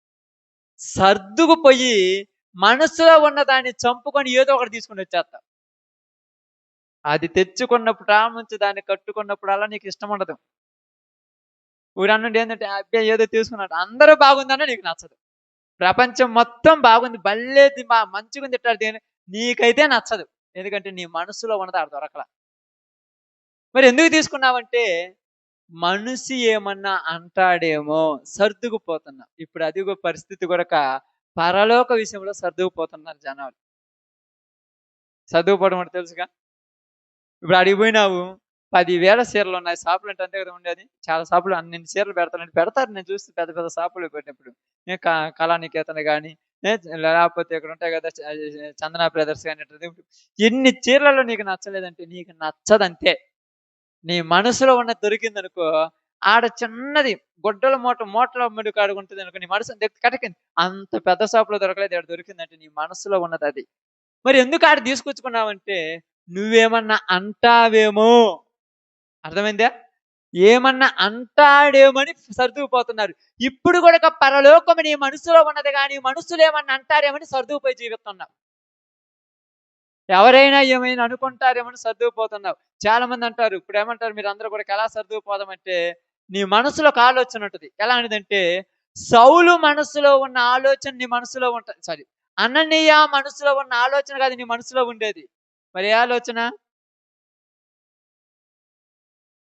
సర్దుకుపోయి మనసులో ఉన్న దాన్ని చంపుకొని ఏదో ఒకటి తీసుకొని వచ్చేస్తావు. అది తెచ్చుకున్నప్పుడు నుంచి దాన్ని కట్టుకున్నప్పుడల్లా నీకు ఇష్టం ఉండదు. ఊరన్నుండి ఏంటంటే అబ్బాయి ఏదో తీసుకున్నాడు. అందరూ బాగుందన్నా నీకు నచ్చదు. ప్రపంచం మొత్తం బాగుంది, భలేది మంచిగుంది ఇట్టాడు నీకైతే నచ్చదు. ఎందుకంటే నీ మనసులో ఉన్నది ఆడ దొరకల. మరి ఎందుకు తీసుకున్నావంటే మనిషి ఏమన్నా అంటాడేమో సర్దుకుపోతున్నా. ఇప్పుడు అదిగో పరిస్థితి కొరక పరలోక విషయంలో సర్దుకుపోతున్నారు జనాలు. సర్దుకుపోవడం అంటే తెలుసుగా. ఇప్పుడు అడిగిపోయినావు 10,000 చీరలు ఉన్నాయి. షాపులు అంటే అంతే కదా ఉండేది. చాలా షాపులు అన్ని చీరలు పెడతారంటే పెడతారు. నేను చూస్తే పెద్ద పెద్ద షాపులు పెట్టినప్పుడు కళానికేతన్ కానీ లేకపోతే ఇక్కడ ఉంటాయి కదా చందన బ్రదర్స్ కానీ ఎన్ని చీరలలో నీకు నచ్చలేదంటే నీకు నచ్చదంతే. నీ మనసులో ఉన్న దొరికిందనుకో ఆడ చిన్నది గొడ్డల మూటల అమ్ముడు కాడు ఉంటుంది అనుకో, నీ మనసు కటకింది అంత పెద్ద షాపులో దొరకలేదు, ఆడ దొరికిందంటే నీ మనసులో ఉన్నది అది. మరి ఎందుకు ఆడ తీసుకొచ్చుకున్నావంటే నువ్వేమన్నా అంటావేమో. అర్థమైందా? ఏమన్నా అంటాడేమని సర్దుకుపోతున్నారు. ఇప్పుడు కూడా పరలోకము నీ మనసులో ఉన్నది కానీ మనుషులు ఏమన్నా అంటారేమని సర్దుకుపోయి జీవిస్తున్నావు. ఎవరైనా ఏమైనా అనుకుంటారేమని సర్దుకుపోతున్నావు. చాలా మంది అంటారు, ఇప్పుడు ఏమంటారు మీరందరూ కూడా ఎలా సర్దుకుపోదామంటే, నీ మనసులో ఒక ఆలోచన ఉంటది. ఎలాంటిదంటే, సౌలు మనసులో ఉన్న ఆలోచన నీ మనసులో ఉంటది. సారీ, అననీయ మనసులో ఉన్న ఆలోచన కాదు నీ మనసులో ఉండేది. మరి ఏ ఆలోచన?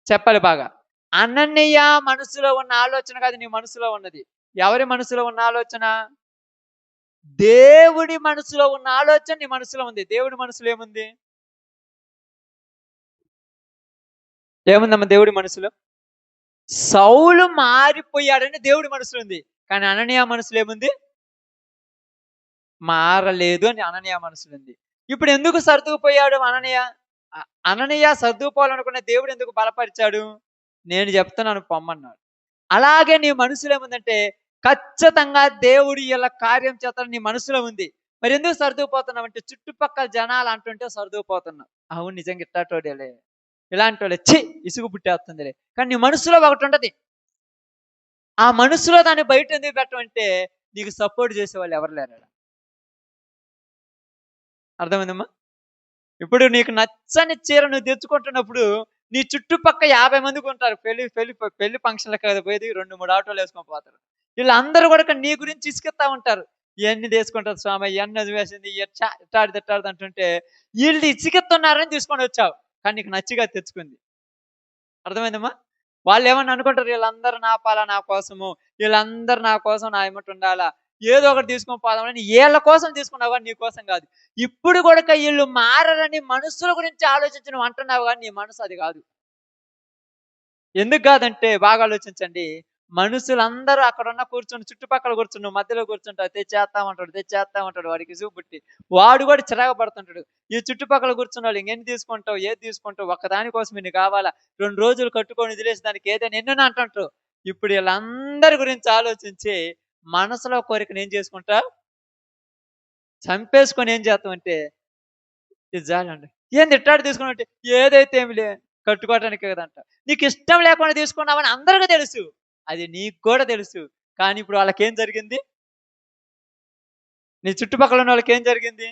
చెప్పాలి బాగా. అననీయ మనసులో ఉన్న ఆలోచన కాదు నీ మనసులో ఉన్నది. ఎవరి మనసులో ఉన్న ఆలోచన? దేవుడి మనసులో ఉన్న ఆలోచన నీ మనసులో ఉంది. దేవుడి మనసులో ఏముంది? ఏముందమ్మా దేవుడి మనసులో? సౌలు మారిపోయాడని దేవుడి మనసులో ఉంది. కానీ అననీయ మనసులో ఏముంది? మారలేదు అని అననీయ మనసులో ఉంది. ఇప్పుడు ఎందుకు సర్దుకుపోయాడు అననీయ? అననీయ సర్దుకుపోవాలనుకున్న దేవుడు ఎందుకు బలపరిచాడు? నేను చెప్తున్నాను పొమ్మన్నాడు. అలాగే నీ మనసులో ఏముందంటే, ఖచ్చితంగా దేవుడు ఇలా కార్యం చేస్తాడని నీ మనసులో ఉంది. మరి ఎందుకు సర్దుకుపోతున్నావంటే, చుట్టుపక్కల జనాలు అంటుంటే సర్దుకుపోతున్నావు. అవును నిజంగా ఇట్టాటోడేలే, ఇలాంటోడే ఛీ! ఇసుగు పుట్టేస్తుందిలే. కానీ నీ మనసులో ఒకటుంటది. ఆ మనసులో దాన్ని బయట ఎందుకు పెట్టమంటే, నీకు సపోర్ట్ చేసేవాళ్ళు ఎవరు లేరాడ. అర్థమైందమ్మా? ఇప్పుడు నీకు నచ్చని చీర నువ్వు తెచ్చుకుంటున్నప్పుడు, నీ చుట్టుపక్క 50 మందికి ఉంటారు. పెళ్లి పెళ్లి పెళ్లి ఫంక్షన్‌లకి కదా పోయేది 2, 3 ఆటోలు ఏసుకొని పోతారు. వీళ్ళందరూ కూడా నీ గురించి ఇసుకిత్తా ఉంటారు. "ఇయన్నీ తీసుకుంటది స్వామి, ఇయన్నీ అది వేసింది, ఇట్టాడిది ఇట్టాడిది" అంటుంటే, ఈళ్ళు ఇసుకిత్తున్నారని తీసుకొనొచ్చావు. కానీ నీకు నచ్చి కాదు తెచ్చుకుంది. అర్థమైందమ్మా? వాళ్ళేమన్నా అనుకుంటారు, "వీళ్ళందరూ నా పాల నా కోసము, వీళ్ళందరూ నా కోసం నా ఎమ్మట ఉండాలా, ఏదో ఒకటి తీసుకొని పోదామని" ఈళ్ళ కోసం తీసుకున్నావు గానీ నీ కోసం కాదు. ఇప్పుడు గూడక ఈళ్ళు మారరని మనుషుల గురించి ఆలోచించి నువ్వు అంటున్నావు గానీ నీ మనసు అది గాదు. ఎందుకు గాదంటే బాగా ఆలోచించండి. మనుషులందరూ అక్కడున్న కూర్చొని చుట్టుపక్కల కూర్చొని నువ్వు మధ్యలో కూర్చుంటావు. తెచ్చేత్తామంటాడు, తెచ్చేత్తామంటాడు. వాడికి విసుగు పుట్టి. వాడు గూడా చిరాకు పడుతుంటాడు. ఈ చుట్టుపక్కల కూర్చున్నోళ్ళు ఇంకెన్ని తీసుకుంటావు? ఏది తీసుకుంటావు? ఒక్కదాని కోసం ఇన్ని కావాలా? 2 రోజులు కట్టుకొని వదిలేసి దానికి ఏదైనా ఎన్నెన్నో అంటుంటారు. ఇప్పుడు ఈళ్ళందరి గురించి ఆలోచించి మనసులో కోరికను ఏం చేసుకుంటావు? చంపేసుకొని ఏం చేస్తామంటే, ఇది చాలండి. ఏంది ఇట్టాంటి తీసుకున్నావంటే, ఏదైతే ఏమిలే కట్టుకోవటానికే కదంట. నీకిష్టం లేకుండా తీసుకున్నావని అందరికి తెలుసు. అది నీకు కూడా తెలుసు. కానీ ఇప్పుడు వాళ్ళకేం జరిగింది? నీ చుట్టుపక్కల ఉన్నోళ్ళకేం జరిగింది?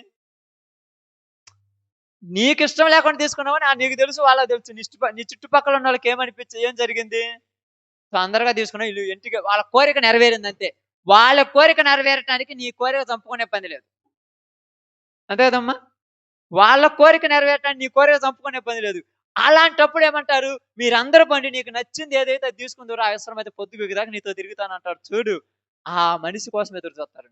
నీకిష్టం లేకుండా తీసుకున్నావని నీకు తెలుసు, వాళ్ళకి తెలుసు. నీ చుట్టుపక్కల ఉన్నోళ్ళకి ఏం జరిగింది? తొందరగా తీసుకున్నావు. ఈళ్ళు ఇంటికి వాళ్ళ కోరిక నెరవేరిందంతే. వాళ్ళ కోరిక నెరవేరటానికి నీ కోరిక చంపుకునే పని లేదు. అంతే కదమ్మా! వాళ్ళ కోరిక నెరవేరటానికి నీ కోరిక చంపుకునే పని లేదు. అలాంటప్పుడు ఏమంటారు? మీరందరూ పండి నీకు నచ్చింది ఏదైతే అది తీసుకుందురా, అవసరమైతే పొద్దుగూకేదాకా నీతో తిరుగుతానంటాడు చూడు. ఆ మనిషి కోసం ఎదురు చూస్తారు.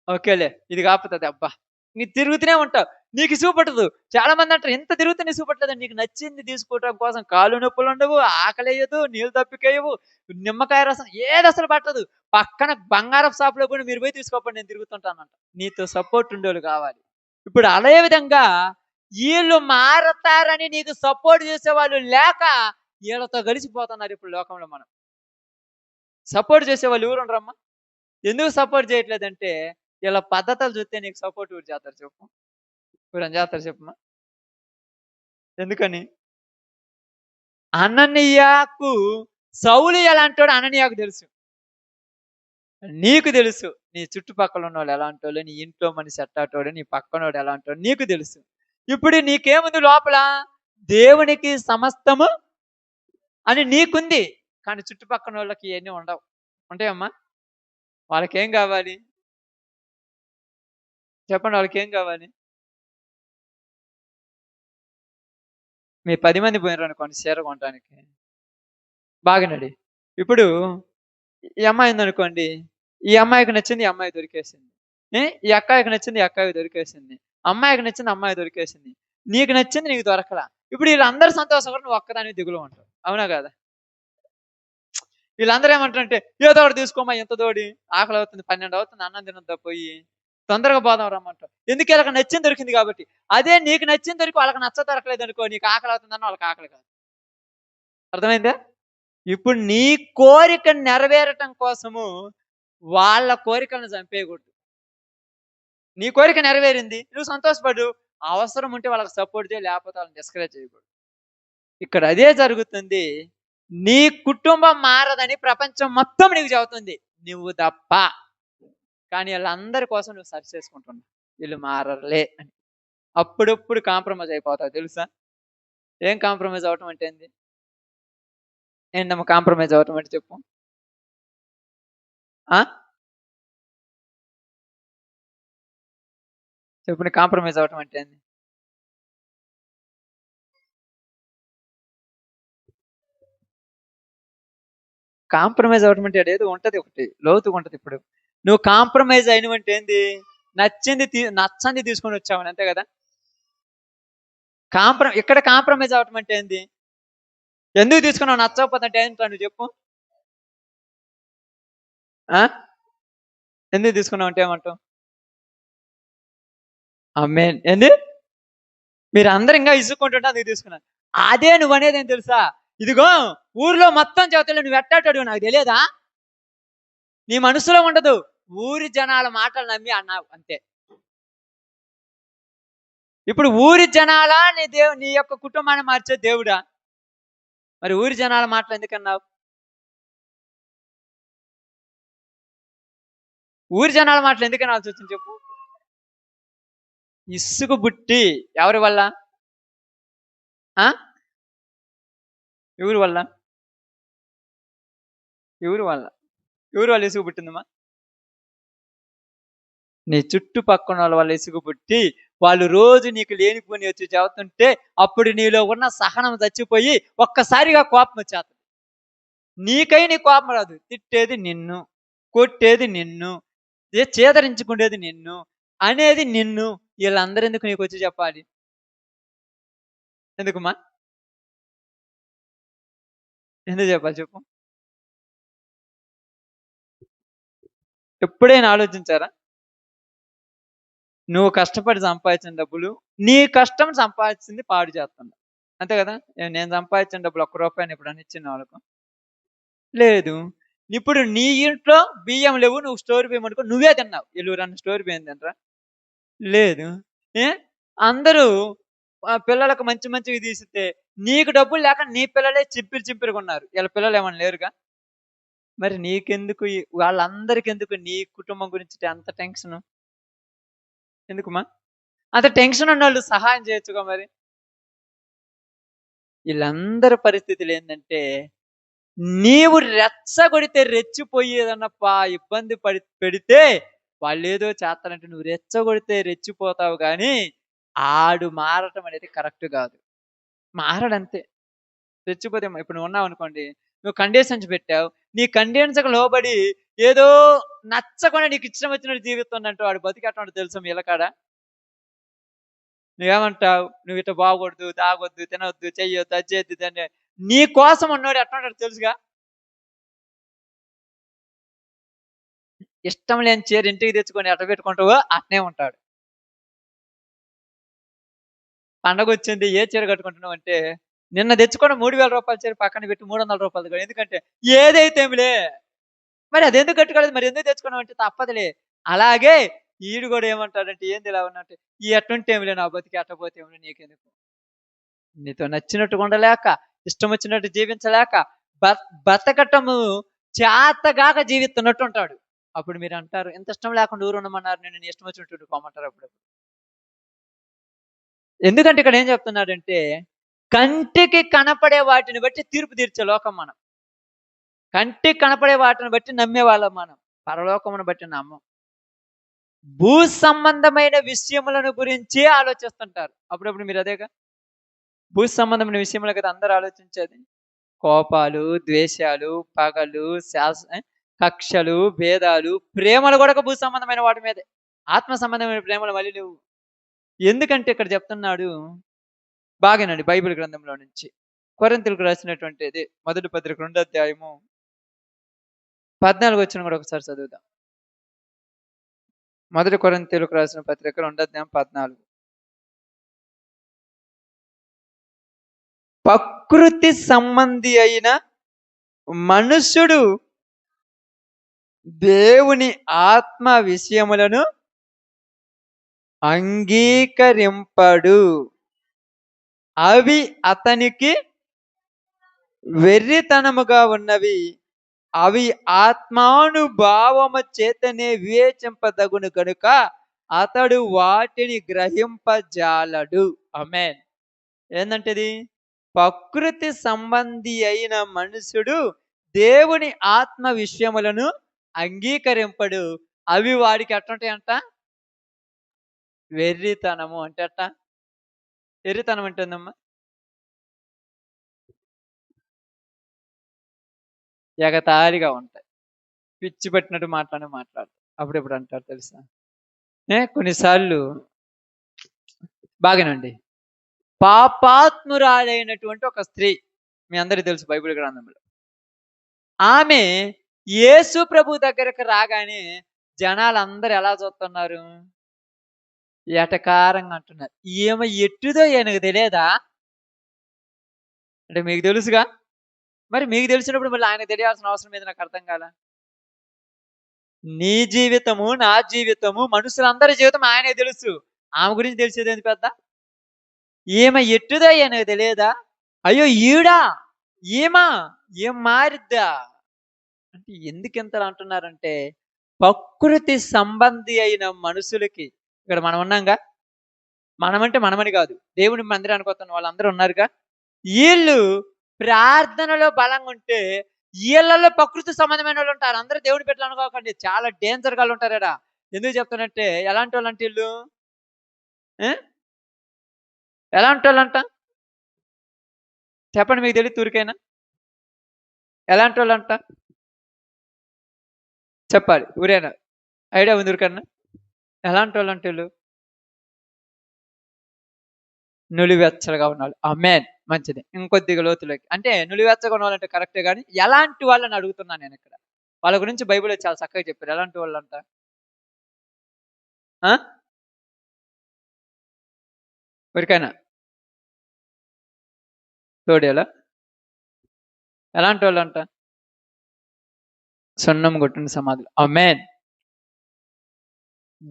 ఓకేలే ఇది కాకపోతే అబ్బా! నీకు తిరుగుతూనే ఉంటావు. నీకు ఇసుగు పట్టదు. చాలా మంది అంటారు ఎంత తిరుగుతే ఇసుగు పట్టలేదని. నీకు నచ్చింది తీసుకోవటం కోసం కాళ్ళు నొప్పులుండవు, ఆకలేయదు, నీళ్ళు దప్పికేయవు, నిమ్మకాయ రసం ఏదసలు పట్టదు. పక్కన బంగారపు షాప్‌లో కూడా మీరు పోయి తీసుకోపోండి నేను తిరుగుతుంటానంట. నీతో సపోర్ట్ ఉండేవాళ్ళు కావాలి. ఇప్పుడు అదే విధంగా ఈళ్ళు మారతారని నీకు సపోర్ట్ చేసేవాళ్ళు లేక ఈళ్ళతో కలిసిపోతున్నారు ఇప్పుడు లోకంలో మనం. సపోర్ట్ చేసేవాళ్ళు ఎవరుండరమ్మా? ఎందుకు సపోర్ట్ చేయట్లేదంటే, ఈళ్ళ పద్ధతులు చూస్తే నీకు సపోర్ట్ ఎవరు చేస్తారు చెప్పు? ఎవరైనా చేస్తారా చెప్పమ్మా? ఎందుకని? అననీయకు సౌలు ఎలాంటోడో అననీయకు తెలుసు. నీకు తెలుసు. నీ చుట్టుపక్కల ఉన్నోళ్ళు ఎలాంటోళ్ళు, నీ ఇంట్లో మనిషి ఎట్టాటోడు, నీ పక్కనోడు ఎలాంటోడు నీకు తెలుసు. ఇప్పుడు నీకేముంది లోపల? దేవునికి సమస్తము అని నీకుంది. కానీ చుట్టుపక్కనోళ్ళకి ఇయన్నీ ఉండవు. ఉంటాయమ్మా? వాళ్ళకేం గావాలి? చెప్పండి వాళ్ళకేం గావాలి? మీ 10 మంది పోయిర్రనుకోండి చీర కొనటానికి. బాగానండి. ఇప్పుడు ఈ అమ్మాయి ఉందనుకోండి. ఈ అమ్మాయికి నచ్చింది ఈ అమ్మాయి దొరికేసింది. ఈ అక్కాయికి నచ్చింది ఈ అక్కాయికి దొరికేసింది. అమ్మాయికి నచ్చింది అమ్మాయి దొరికేసింది. నీకు నచ్చింది నీకు దొరకలా. ఇప్పుడు ఈళ్ళందరూ సంతోషంగా నువ్వు ఒక్కదానివి దిగులులో ఉంటావు. అవునా కాదా? వీళ్ళందరూ ఏమంటారంటే, "ఏదో ఒకటి తీసుకోమ్మా ఇంత తోడి. ఆకలవుతుంది 12 అవుతుంది అన్నం తినొద్దా పోయి. తొందరగా పోదాం రమ్మంటావు." ఎందుకు ఈళ్ళకి నచ్చింది దొరికింది కాబట్టి. అదే నీకు నచ్చింది దొరికి వాళ్ళకి దొరకలేదనుకో నీకు ఆకలవుతుందన్న వాళ్ళకి ఆకలి కాదు. అర్థమైందా? ఇప్పుడు నీ కోరిక నెరవేరటం కోసము వాళ్ళ కోరికలను చంపేయకూడదు. నీ కోరిక నెరవేరింది. నువ్వు సంతోషపడు. అవసరం ఉంటే వాళ్ళకి సపోర్ట్ చేయి. లేకపోతే వాళ్ళని డిస్కరేజ్ చేయకూడదు. ఇక్కడ అదే జరుగుతుంది. నీ కుటుంబం మారదని ప్రపంచం మొత్తం నీకు చెబుతుంది. నువ్వు తప్ప. కానీ ఆళ్ళందరి కోసం నువ్వు సరి చేసుకుంటున్నావు. వీళ్ళు మారలే అని. అప్పుడప్పుడు కాంప్రమైజ్ అయిపోతావు తెలుసా? ఏం కాంప్రమైజ్ అవ్వటం అంటే ఏంది? ఏంటమ్మా కాంప్రమైజ్ అవ్వటం అంటే చెప్పు. ఆ చెప్పండి, కాంప్రమైజ్ అవ్వటం అంటే ఏంది? కాంప్రమైజ్ అవ్వటం అంటే అదేదో ఉంటది, ఒకటి లోతుగా ఉంటది. ఇప్పుడు నువ్వు కాంప్రమైజ్ అయినవంటే ఏంది? నచ్చంది తీసుకొని వచ్చావని, అంతే కదా? ఇక్కడ కాంప్రమైజ్ అవ్వటం అంటే ఏంది? ఎందుకు తీసుకున్నావు? నచ్చకపోతే అంటే ఏంటో నువ్వు చెప్పు. ఆ ఎందుకు తీసుకున్నావు అంటే ఏమంటావు? ఆమేన్. ఏంది? మీరు అందరు ఇంకా ఇసుక్కుంటుంటే అందుకు తీసుకున్నాను. అదే నువ్వు అనేది ఏం తెలుసా? ఇదిగో ఊర్లో మొత్తం చెబుతలే, నువ్వు ఎట్టాడు నాకు తెలియదా? నీ మనసులో ఉండదు, ఊరి జనాల మాటలు నమ్మి అన్నావు అంతే. ఇప్పుడు ఊరి జనాల నీ యొక్క కుటుంబాన్ని మార్చే దేవుడా? మరి ఊరి జనాల మాటలు ఎందుకన్నావు? ఊరి జనాల మాటలు ఎందుకు అనాల్సి వచ్చింది చెప్పు? ఇసుకు బుట్టి ఎవరి వల్ల? ఆ ఎవరి వల్ల? ఎవరి వల్ల? ఎవరి వల్ల ఇసుగు పుట్టిందమ్మా? నీ చుట్టుపక్కన వాళ్ళ వల్ల ఇసుగు పుట్టి, వాళ్ళు రోజు నీకు లేనిపోని వచ్చి చెబుతుంటే అప్పుడు నీలో ఉన్న సహనం చచ్చిపోయి ఒక్కసారిగా కోపం వచ్చేస్తుంది. నీ కోపం రాదు, తిట్టేది నిన్ను, కొట్టేది నిన్ను, చేదరించుకునేది నిన్ను, అనేది నిన్ను. వీళ్ళందరూ ఎందుకు నీకు వచ్చి చెప్పాలి? ఎందుకుమా? ఎందుకు చెప్పాలి చెప్పు? ఎప్పుడైనా ఆలోచించారా? నువ్వు కష్టపడి సంపాదించిన డబ్బులు, నీ కష్టం సంపాదించింది పాడు చేస్తున్నా, అంతే కదా? నేను సంపాదించిన డబ్బులు ₹1 ఎప్పుడన్నా ఇచ్చిన వాళ్ళకు? లేదు. ఇప్పుడు నీ ఇంట్లో బియ్యం లేవు, నువ్వు స్టోర్ బియ్యం అనుకో, నువ్వే తిన్నావు. ఎలుగురన్న స్టోర్ బియ్యం తినరా? లేదు. ఏ అందరూ పిల్లలకు మంచి మంచివి తీసితే నీకు డబ్బులు లేక నీ పిల్లలే చింపిరిగా ఉన్నారు. వీళ్ళ పిల్లలు ఏమన్నా లేరుగా? మరి నీకెందుకు వాళ్ళందరికి ఎందుకు నీ కుటుంబం గురించి అంత టెన్షన్? ఎందుకుమా? అంత టెన్షన్ ఉన్నోళ్ళు సహాయం చేయొచ్చుగా మరి. వీళ్ళందరి పరిస్థితులు ఏంటంటే, నీవు రెచ్చగొడితే రెచ్చిపోయి ఏదన్నా ఇబ్బంది పెడితే వాళ్ళు ఏదో చేస్తారంటే నువ్వు రెచ్చగొడితే రెచ్చిపోతావు, కానీ ఆడు మారటం అనేది కరెక్ట్ కాదు. మారడంతే. రెచ్చిపోతే ఇప్పుడు నువ్వు ఉన్నావు అనుకోండి, నువ్వు కండిషన్స్ పెట్టావు, నీ కండిషన్స్కి లోబడి ఏదో నచ్చకుండా నీకు ఇష్టం వచ్చినట్టు జీవిస్తుందంటూ వాడు బతికేటట్టు తెలుసా మీ ఇళ్ళకాడ? నువ్వేమంటావు? నువ్వు ఇట్లా బాగొద్దు, తాగొద్దు, తినొద్దు, చెయ్యొద్దు, అది చేయొద్దు, దాన్ని నీ కోసం ఉన్నాడు ఎట్లా ఉంటాడు తెలుసుగా? ఇష్టం లేని చీర ఇంటికి తెచ్చుకొని ఎట్ట పెట్టుకుంటావో అట్నే ఉంటాడు. పండగ వచ్చింది, ఏ చీర కట్టుకుంటున్నావు అంటే, నిన్న తెచ్చుకున్న ₹3000 చీర పక్కన పెట్టి ₹300 ఎందుకంటే ఏదైతేమిలే, మరి అదెందుకు కట్టుకోలేదు, మరి ఎందుకు తెచ్చుకున్నావు అంటే తప్పదులే. అలాగే ఈడు కూడా ఏమంటాడంటే, ఏంది ఇలా ఉన్నట్టు, ఈ ఎట్టుంటేమిలే నా బతికి, ఎట్టపోతే ఏమిలే నీకెందుకు? నీతో నచ్చినట్టుగా ఉండలేక, ఇష్టం వచ్చినట్టు జీవించలేక, బతకటము చేతగాక జీవిస్తున్నట్టు ఉంటాడు. అప్పుడు మీరు అంటారు, ఎంత ఇష్టం లేకుండా ఊరు ఉండమన్నారు, నేను ఇష్టం వచ్చినట్టు పోమంటారు అప్పుడు. ఎందుకంటే ఇక్కడ ఏం చెప్తున్నాడంటే, కంటికి కనపడే వాటిని బట్టి తీర్పు తీర్చే లోకం మనం. కంటికి కనపడే వాటిని బట్టి నమ్మే వాళ్ళం మనం, పరలోకమును బట్టి నమ్మం. భూ సంబంధమైన విషయములను గురించి ఆలోచిస్తుంటారు. అప్పుడప్పుడు మీరు అదేగా, భూ సంబంధమైన విషయంలో కదా అందరూ ఆలోచించేది. కోపాలు, ద్వేషాలు, పగలు, కక్షలు, భేదాలు, ప్రేమలు కూడా భూ సంబంధమైన వాటి మీదే. ఆత్మ సంబంధమైన ప్రేమలు మళ్ళీ లేవు. ఎందుకంటే ఇక్కడ చెప్తున్నాడు, బాగానండి బైబిల్ గ్రంథంలో నుంచి కొరింథీయులకు రాసినటువంటిది మొదటి పత్రిక 2వ అధ్యాయము 14 వచనం కూడా ఒకసారి చదువుదాం. మొదటి కొరింథీయులకు రాసిన పత్రిక 2వ అధ్యాయం 14. ప్రకృతి సంబంధి అయిన మనుష్యుడు దేవుని ఆత్మ విషయములను అంగీకరింపడు, అవి అతనికి వెర్రితనముగా ఉన్నవి, అవి ఆత్మానుభావము చేతనే వివేచింపదగును కనుక అతడు వాటిని గ్రహింపజాలడు. ఆమేన్. ఏందంటది? ప్రకృతి సంబంధి అయిన మనుషుడు దేవుని ఆత్మ విషయములను అంగీకరింపడు. అవి వాడికి ఎట్లుంటాయంట? వెర్రితనము. అంటే ఎట్టా? వెర్రితనం అంటే ఏందమ్మా? ఎగతాళిగా ఉంటాయి. పిచ్చి పట్టినట్టు మాట్లాడతారు. అప్పుడెప్పుడు అంటారు తెలుసా? కొన్నిసార్లు బాగానండి. పాపాత్మురాలైనటువంటి ఒక స్త్రీ, మీ అందరికీ తెలుసు బైబిల్ గ్రంథంలో. ఆమె యేసు ప్రభు దగ్గరకు రాగానే జనాలందరూ ఎలా చూస్తున్నారు? ఎటకారంగా అంటున్నారు. ఈమె ఎట్టిదో ఈయనకు తెలియదా? అంటే మీకు తెలుసుగా. మరి మీకు తెలిసినప్పుడు మళ్ళీ ఆయనకు తెలియాల్సిన అవసరం ఏది? నాకు అర్థం కాలా. నీ జీవితము, నా జీవితము, మనుషులందరి జీవితం ఆయనకు తెలుసు. ఆమె గురించి తెలిసేదేంది పెద్ద? ఈమె ఎట్టిదో ఈయనకు తెలియదా? అయ్యో ఈడా, ఈమా, ఏం మారిద్దా? అంటే ఎందుకు ఇంతలా అంటున్నారంటే, ప్రకృతి సంబంధి అయిన మనుషులకి, ఇక్కడ మనం ఉన్నాంగా, మనమంటే మనమని కాదు, దేవుని మందిరానికి వస్తున్న వాళ్ళందరూ ఉన్నారుగా, వీళ్ళు ప్రార్థనలో బలంగా ఉంటే వీళ్ళలో ప్రకృతి సంబంధమైన వాళ్ళు ఉంటారు. అందరూ దేవుని బిడ్డలు అనుకోకండి, చాలా డేంజర్ గా ఉంటారు ఈడ. ఎందుకు చెప్తానంటే, ఎలాంటి వాళ్ళు అంటే వీళ్ళు ఎలాంటి వాళ్ళంట చెప్పండి, మీకు తెలియదు ఊరికైనా. ఎలాంటి వాళ్ళంట చెప్పాలి, ఊరేనా ఐడియా ఉంది ఊరికన్నా? ఎలాంటి వాళ్ళు అంటే వీళ్ళు నులివెచ్చగా ఉన్నాడు. ఆమేన్. మంచిది. ఇంకొద్దిగా లోతులోకి, అంటే నులివెచ్చగా ఉన్న వాళ్ళంటే కరెక్టే, కానీ ఎలాంటి వాళ్ళని అడుగుతున్నాను నేను ఇక్కడ. వాళ్ళ గురించి బైబిల్లో చాలా చక్కగా చెప్పారు. ఎలాంటి వాళ్ళంట? ఎవరికైనా తోడేలా? ఎలాంటి వాళ్ళంట? సున్నం కొట్టిన సమాధులు. ఆమేన్.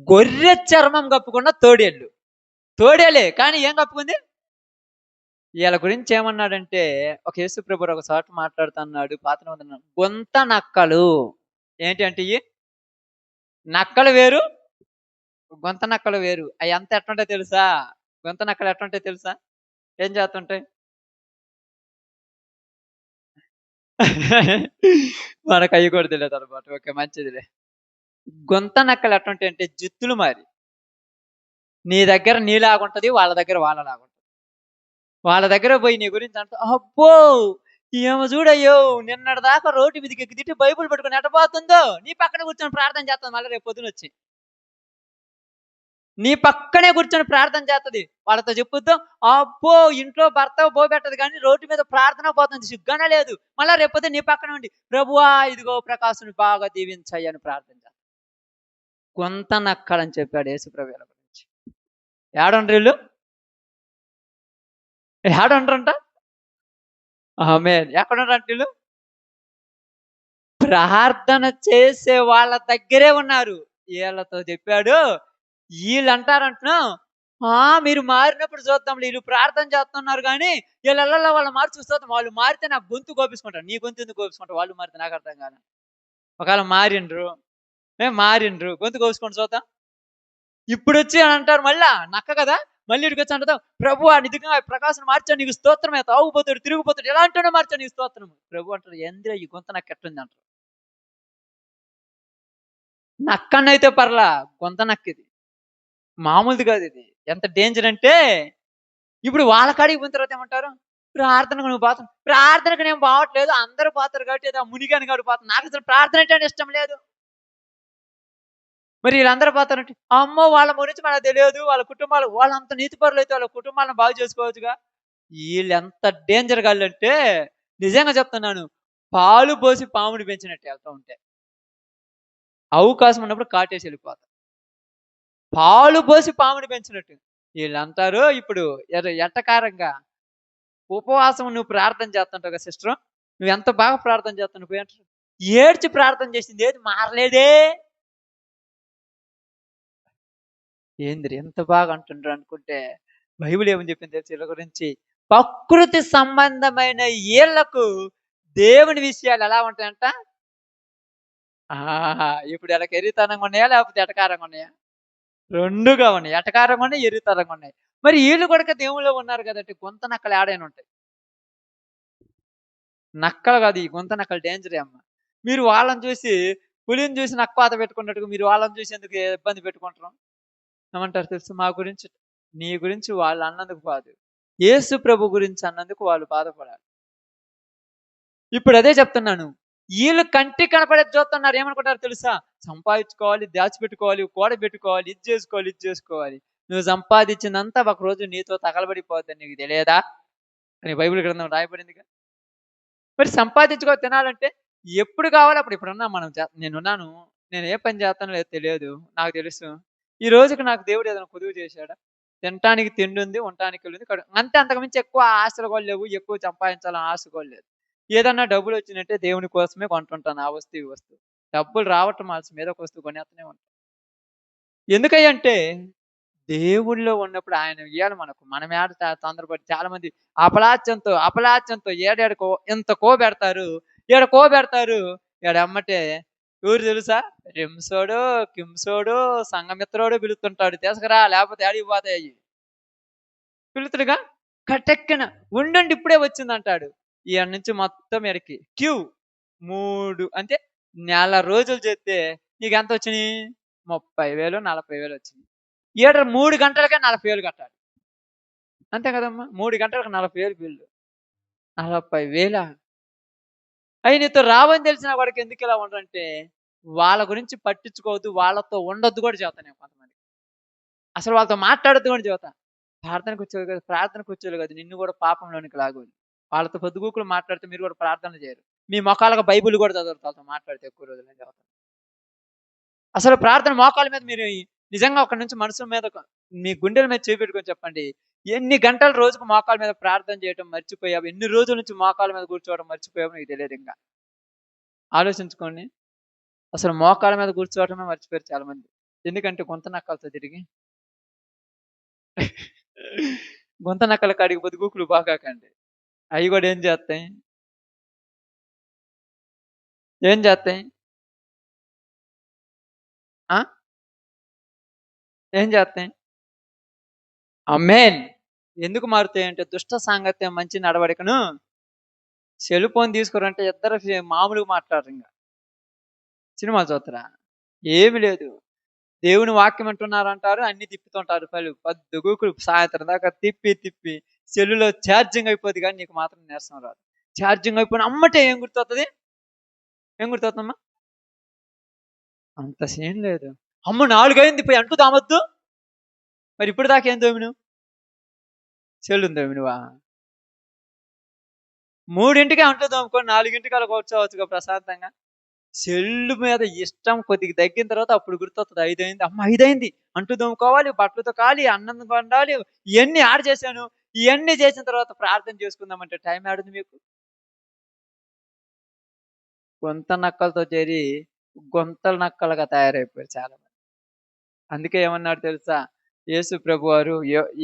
గొర్రె చర్మం కప్పుకున్న తోడేళ్ళు. తోడేలే కానీ ఏం కప్పుకుంది? వీళ్ళ గురించి ఏమన్నాడంటే, ఒక యేసుప్రభు ఒక చోట మాట్లాడుతున్నాడు, పాత నిబంధనలో, గొంత నక్కలు. ఏంటి అంటే ఇవి నక్కలు వేరు, గొంత నక్కలు వేరు. అవి ఎంత ఎట్లుంటాయి తెలుసా? గొంత నక్కలు ఎట్లుంటాయి తెలుసా? ఏం చేస్తుంటాయి? మనకు అవి కూడా తెలియదు అనమాట. ఓకే, మంచిదిలే. గొంత నక్కలు ఎట్లుంటాయి అంటే జుత్తులు మారి, నీ దగ్గర నీలాగుంటది, వాళ్ళ దగ్గర వాళ్ళలాగుంటది. వాళ్ళ దగ్గర పోయి నీ గురించి అంట, అబ్బో ఏమో చూడయ్యో, నిన్నటి దాకా రోడ్డు మీదకి ఎక్కి తిట్టి బైబుల్ పట్టుకుని ఎట్టబోతుందో, నీ పక్కన కూర్చొని ప్రార్థన చేస్తుంది. మళ్ళీ రేపు పొద్దున వచ్చి నీ పక్కనే కూర్చొని ప్రార్థన చేస్తుంది. వాళ్ళతో చెప్పుద్దాం, అబ్బో ఇంట్లో భర్త పోబెట్టదు కానీ రోడ్డు మీద ప్రార్థన పోతుంది, సిగ్గానే లేదు. మళ్ళీ రేపొద్దు నీ పక్కన ఉండి, ప్రభువా ఇదిగో ప్రకాశుని బాగా దీవించాయి అని ప్రార్థన చేస్తాడు. కొంత నక్కలని చెప్పాడు యేసుప్రభు గురించి. ఏడండ్రు వీళ్ళు? ఏడండ్రంట? ఆమేన్. ఎక్కడున్నారంట వీళ్ళు? ప్రార్థన చేసే వాళ్ళ దగ్గరే ఉన్నారు. వీళ్ళతో చెప్పాడు, వీళ్ళు అంటారంటున్నా, మీరు మారినప్పుడు చూద్దాం, వీళ్ళు ప్రార్థన చేస్తున్నారు కానీ వీళ్ళ వాళ్ళు మార్చి చూస్తాం, వాళ్ళు మారితే నాకు గొంతు కోపించుకుంటారు. నీ గొంతు ఎందుకు కోపించుకుంటారు? వాళ్ళు మారితే నాకు అర్థం కాదు. ఒకవేళ మారిండ్రు గొంతు కోసుకొని చూద్దాం. ఇప్పుడు వచ్చి అని అంటారు, మళ్ళా నక్క కదా, మళ్ళీ ఇక్కడికి వచ్చి అంటాం, ప్రభు నిజంగా ప్రకాశం మార్చా నీకు స్తోత్రమే, తాగుపోతాడు తిరిగిపోతాడు ఎలాంటి మార్చా నీకు స్తోత్రం. ప్రభు అంటారు, ఏంద్ర ఈ గొంత నక్క ఎట్లుంది అంటారు. నక్కనైతే పర్లా, గొంత నక్క ఇది మామూలుది కాదు. ఇది ఎంత డేంజర్ అంటే, ఇప్పుడు వాళ్ళ కాడికి పోయిన తర్వాత ఏమంటారు, ప్రార్థనకు నువ్వు పోతావు. ప్రార్థనకు నేను పోవట్లేదు, అందరూ పోతారు కాబట్టి ఏదో మునిగాని కాడు పోతాను, నాకు అసలు ప్రార్థన అంటే ఇష్టం లేదు. మరి వీళ్ళందరూ పోతారంటే, అమ్మో వాళ్ళ గురించి మనకు తెలియదు, వాళ్ళ కుటుంబాలు, వాళ్ళంత నీతిపరులు అయితే వాళ్ళ కుటుంబాలను బాగు చేసుకోవచ్చుగా. వీళ్ళు ఎంత డేంజర్ గాళ్ళు అంటే, నిజంగా చెప్తున్నాను, పాలు పోసి పాముని పెంచినట్టు వెళ్తూ ఉంటే అవకాశం ఉన్నప్పుడు కాటేసి వెళ్ళిపోతారు. పాలు పోసి పాముని పెంచినట్టు వీళ్ళంటారు. ఇప్పుడు ఎట్టకారంగా ఉపవాసం నువ్వు ప్రార్థన చేస్తుంటావు కదా సిస్టర్, నువ్వు ఎంత బాగా ప్రార్థన చేస్తున్నావు అంటారు. ఏడ్చి ప్రార్థన చేసింది ఏది మారలేదే. ఏంది ఎంత బాగా అంటుండ్రు అనుకుంటే, బైబిల్ ఏమని చెప్పింది తెలుసు వీళ్ళ గురించి? ప్రకృతి సంబంధమైన వీళ్లకు దేవుని విషయాలు ఎలా ఉంటాయంట? ఇప్పుడు వీళ్ళకి ఎరితనంగా ఉన్నాయా లేకపోతే ఎటకారంగా ఉన్నాయా? రెండుగా ఉన్నాయి. ఎటకారంగా ఉన్నాయి, ఎరితరంగా ఉన్నాయి. మరి వీళ్ళు కూడా దేవుళ్ళో ఉన్నారు కదండి. గుంత నక్కలు ఏడైనా ఉంటాయి. నక్కలు కాదు, ఈ గుంత నక్కలు డేంజరే అమ్మ. మీరు వాళ్ళని చూసి, పులిని చూసి నక్కవాత పెట్టుకున్నట్టుగా మీరు వాళ్ళని చూసి ఎందుకు ఇబ్బంది పెట్టుకుంటారు? ఏమంటారు తెలుసా? మా గురించి, నీ గురించి వాళ్ళు అన్నందుకు కాదు, యేసు ప్రభు గురించి అన్నందుకు వాళ్ళు బాధపడాలి. ఇప్పుడు అదే చెప్తున్నాను. ఈళ్ళు కంటికి కనపడేది చూస్తున్నారు. ఏమనుకుంటారో తెలుసా? సంపాదించుకోవాలి, దాచిపెట్టుకోవాలి, కూడబెట్టుకోవాలి, ఇది చేసుకోవాలి, ఇది చేసుకోవాలి. నువ్వు సంపాదించిందంతా ఒకరోజు నీతో తగలబడిపోద్దని నీకు తెలియదా? అని బైబిల్ గ్రంథం రాయబడిందిగా. మరి సంపాదించుకో తినాలంటే ఎప్పుడు కావాలో అప్పుడు. ఇప్పుడున్నా మనం నేనున్నాను. నేను ఏ పని చేస్తానో లేదో తెలియదు. నాకు తెలుసు. ఈ రోజుకి నాకు దేవుడు ఏదైనా కొదువు చేశాడా? తినటానికి తిండుంది, ఉండటానికి ఇల్లుంది. అంతే, అంతకు మించి ఎక్కువ ఆశలు కూడా లేవు. ఎక్కువ సంపాదించాలని ఆశ కూడా లేదు. ఏదన్నా డబ్బులొచ్చినంటే దేవుని కోసమే కొంటుంటాను ఆ వస్తువు, ఈ వస్తువు. డబ్బులు రావటం ఆలస్యం, ఏదో ఒక వస్తువు కొనేత్తనే ఉంటాను. ఎందుకయ్యంటే, దేవుడిలో ఉన్నప్పుడు ఆయన ఇయ్యాలి మనకు. మనం ఏడ తొందరపడి చాలామంది అపలాస్యంతో ఏడేడకో ఇంత కోబెడతారు. ఈడ కోబెడతారు. ఈడ ఎమ్మటే ఎవరు తెలుసా? రిమ్సోడు, కిమ్సోడు, సంఘమిత్రోడు పిలుస్తుంటాడు. తీసుకురా లేకపోతే ఏడికి పోతాయి అయ్యి. పిలుతుడుగా కటెక్కన ఉండండి ఇప్పుడే వచ్చిందంటాడు. ఈడ నుంచి మొత్తం ఈడకి క్యూ 3 అంటే నెల రోజులు చేస్తే నీకెంత వచ్చినియి? 30,000, 40,000 వచ్చినియి. ఈడ 3 గంటలకే 40,000 కట్టాలి. అంతే కదమ్మా! 3 గంటలకు 40,000 బిల్లు. 40,000 అయి నీతో రావని తెలిసినా వాడికి ఎందుకు ఇలా ఉండరంటే, వాళ్ళ గురించి పట్టించుకోవద్దు, వాళ్ళతో ఉండొద్దు కూడా చెబుతా నేను కొంతమందికి. అసలు వాళ్ళతో మాట్లాడొద్దు కూడా చెబుతా. ప్రార్థనకు వచ్చేవాళ్ళు కాదు నిన్ను కూడా పాపంలోనికి లాగేవాళ్ళు. వాళ్ళతో పొద్దుగూకులు మాట్లాడితే మీరు కూడా ప్రార్థనలు చేయరు. మీ మొఖాలకు బైబిల్ కూడా చదవరు వాళ్ళతో మాట్లాడితే ఎక్కువ రోజులు నేను చెబుతాను. అసలు ప్రార్థన మోకాళ్ళ మీద మీరు నిజంగా అక్కడి నుంచి మనసు మీద మీ గుండెల మీద చేయి పెట్టుకొని చెప్పండి. ఎన్ని గంటలు రోజుకు మోకాళ్ళ మీద ప్రార్థన చేయడం మర్చిపోయావు? ఎన్ని రోజుల నుంచి మోకాళ్ళ మీద కూర్చోవడం మర్చిపోయావు నీకు తెలియదు ఇంకా. ఆలోచించుకోండి. అసలు మోకాళ్ళ మీద కూర్చోవడమే మర్చిపోయారు చాలా మంది. ఎందుకంటే గుంత నక్కలతో తిరిగి. గుంత నక్కల కాడికి పొద్దుగూకులు బాగాకండి. అవి కూడా ఏం చేస్తాయి? ఏం చేస్తాయి? ఆ? ఏం చేస్తాయి? అమ్మేన్. ఎందుకు మారుతాయి అంటే దుష్ట సాంగత్యం మంచి నడవడికను సెల్ ఫోన్ తీసుకురంటే ఇద్దరు మామూలుగా మాట్లాడరు ఇంకా. సినిమా చూస్తారా? ఏమి లేదు. దేవుని వాక్యం అంటున్నారంటారు, అన్ని తిప్పుతుంటారు. పొద్దుగూకులు సాయంత్రం దాకా తిప్పి తిప్పి సెల్లులో ఛార్జింగ్ అయిపోద్ది కానీ నీకు మాత్రం నీరసం రాదు. ఛార్జింగ్ అయిపోయిన అమ్మటే ఏం గుర్తొస్తుంది? ఏం గుర్తొస్తుందమ్మా? అంత సీన్ లేదు. అమ్మ 4 అయింది పోయి అంటూ తామొద్దు. మరి ఇప్పుడు దాకా ఏం తోమిను? సెల్లుని తోమినువా? 3ంటికే అంట్లు తోముకొని 4ంటికి అలా కూర్చోవచ్చుగా ప్రశాంతంగా. సెల్లు మీద ఇష్టం కొద్దిగా తగ్గిన తర్వాత అప్పుడు గుర్తొస్తుంది 5 అయింది. అమ్మ 5 అయింది. అంట్లు తోముకోవాలి, బట్టలు ఉతకాలి, అన్నం వండాలి. ఇవన్నీ యాడ చేశాను. ఇవన్నీ చేసిన తర్వాత ప్రార్థన చేసుకుందామంటే టైం యాడుంది మీకు? గుంత నక్కలతో చేరి గుంతల నక్కలుగా తయారైపోయారు చాలా మంది. అందుకే ఏమన్నాడు తెలుసా? యేసు ప్రభువారు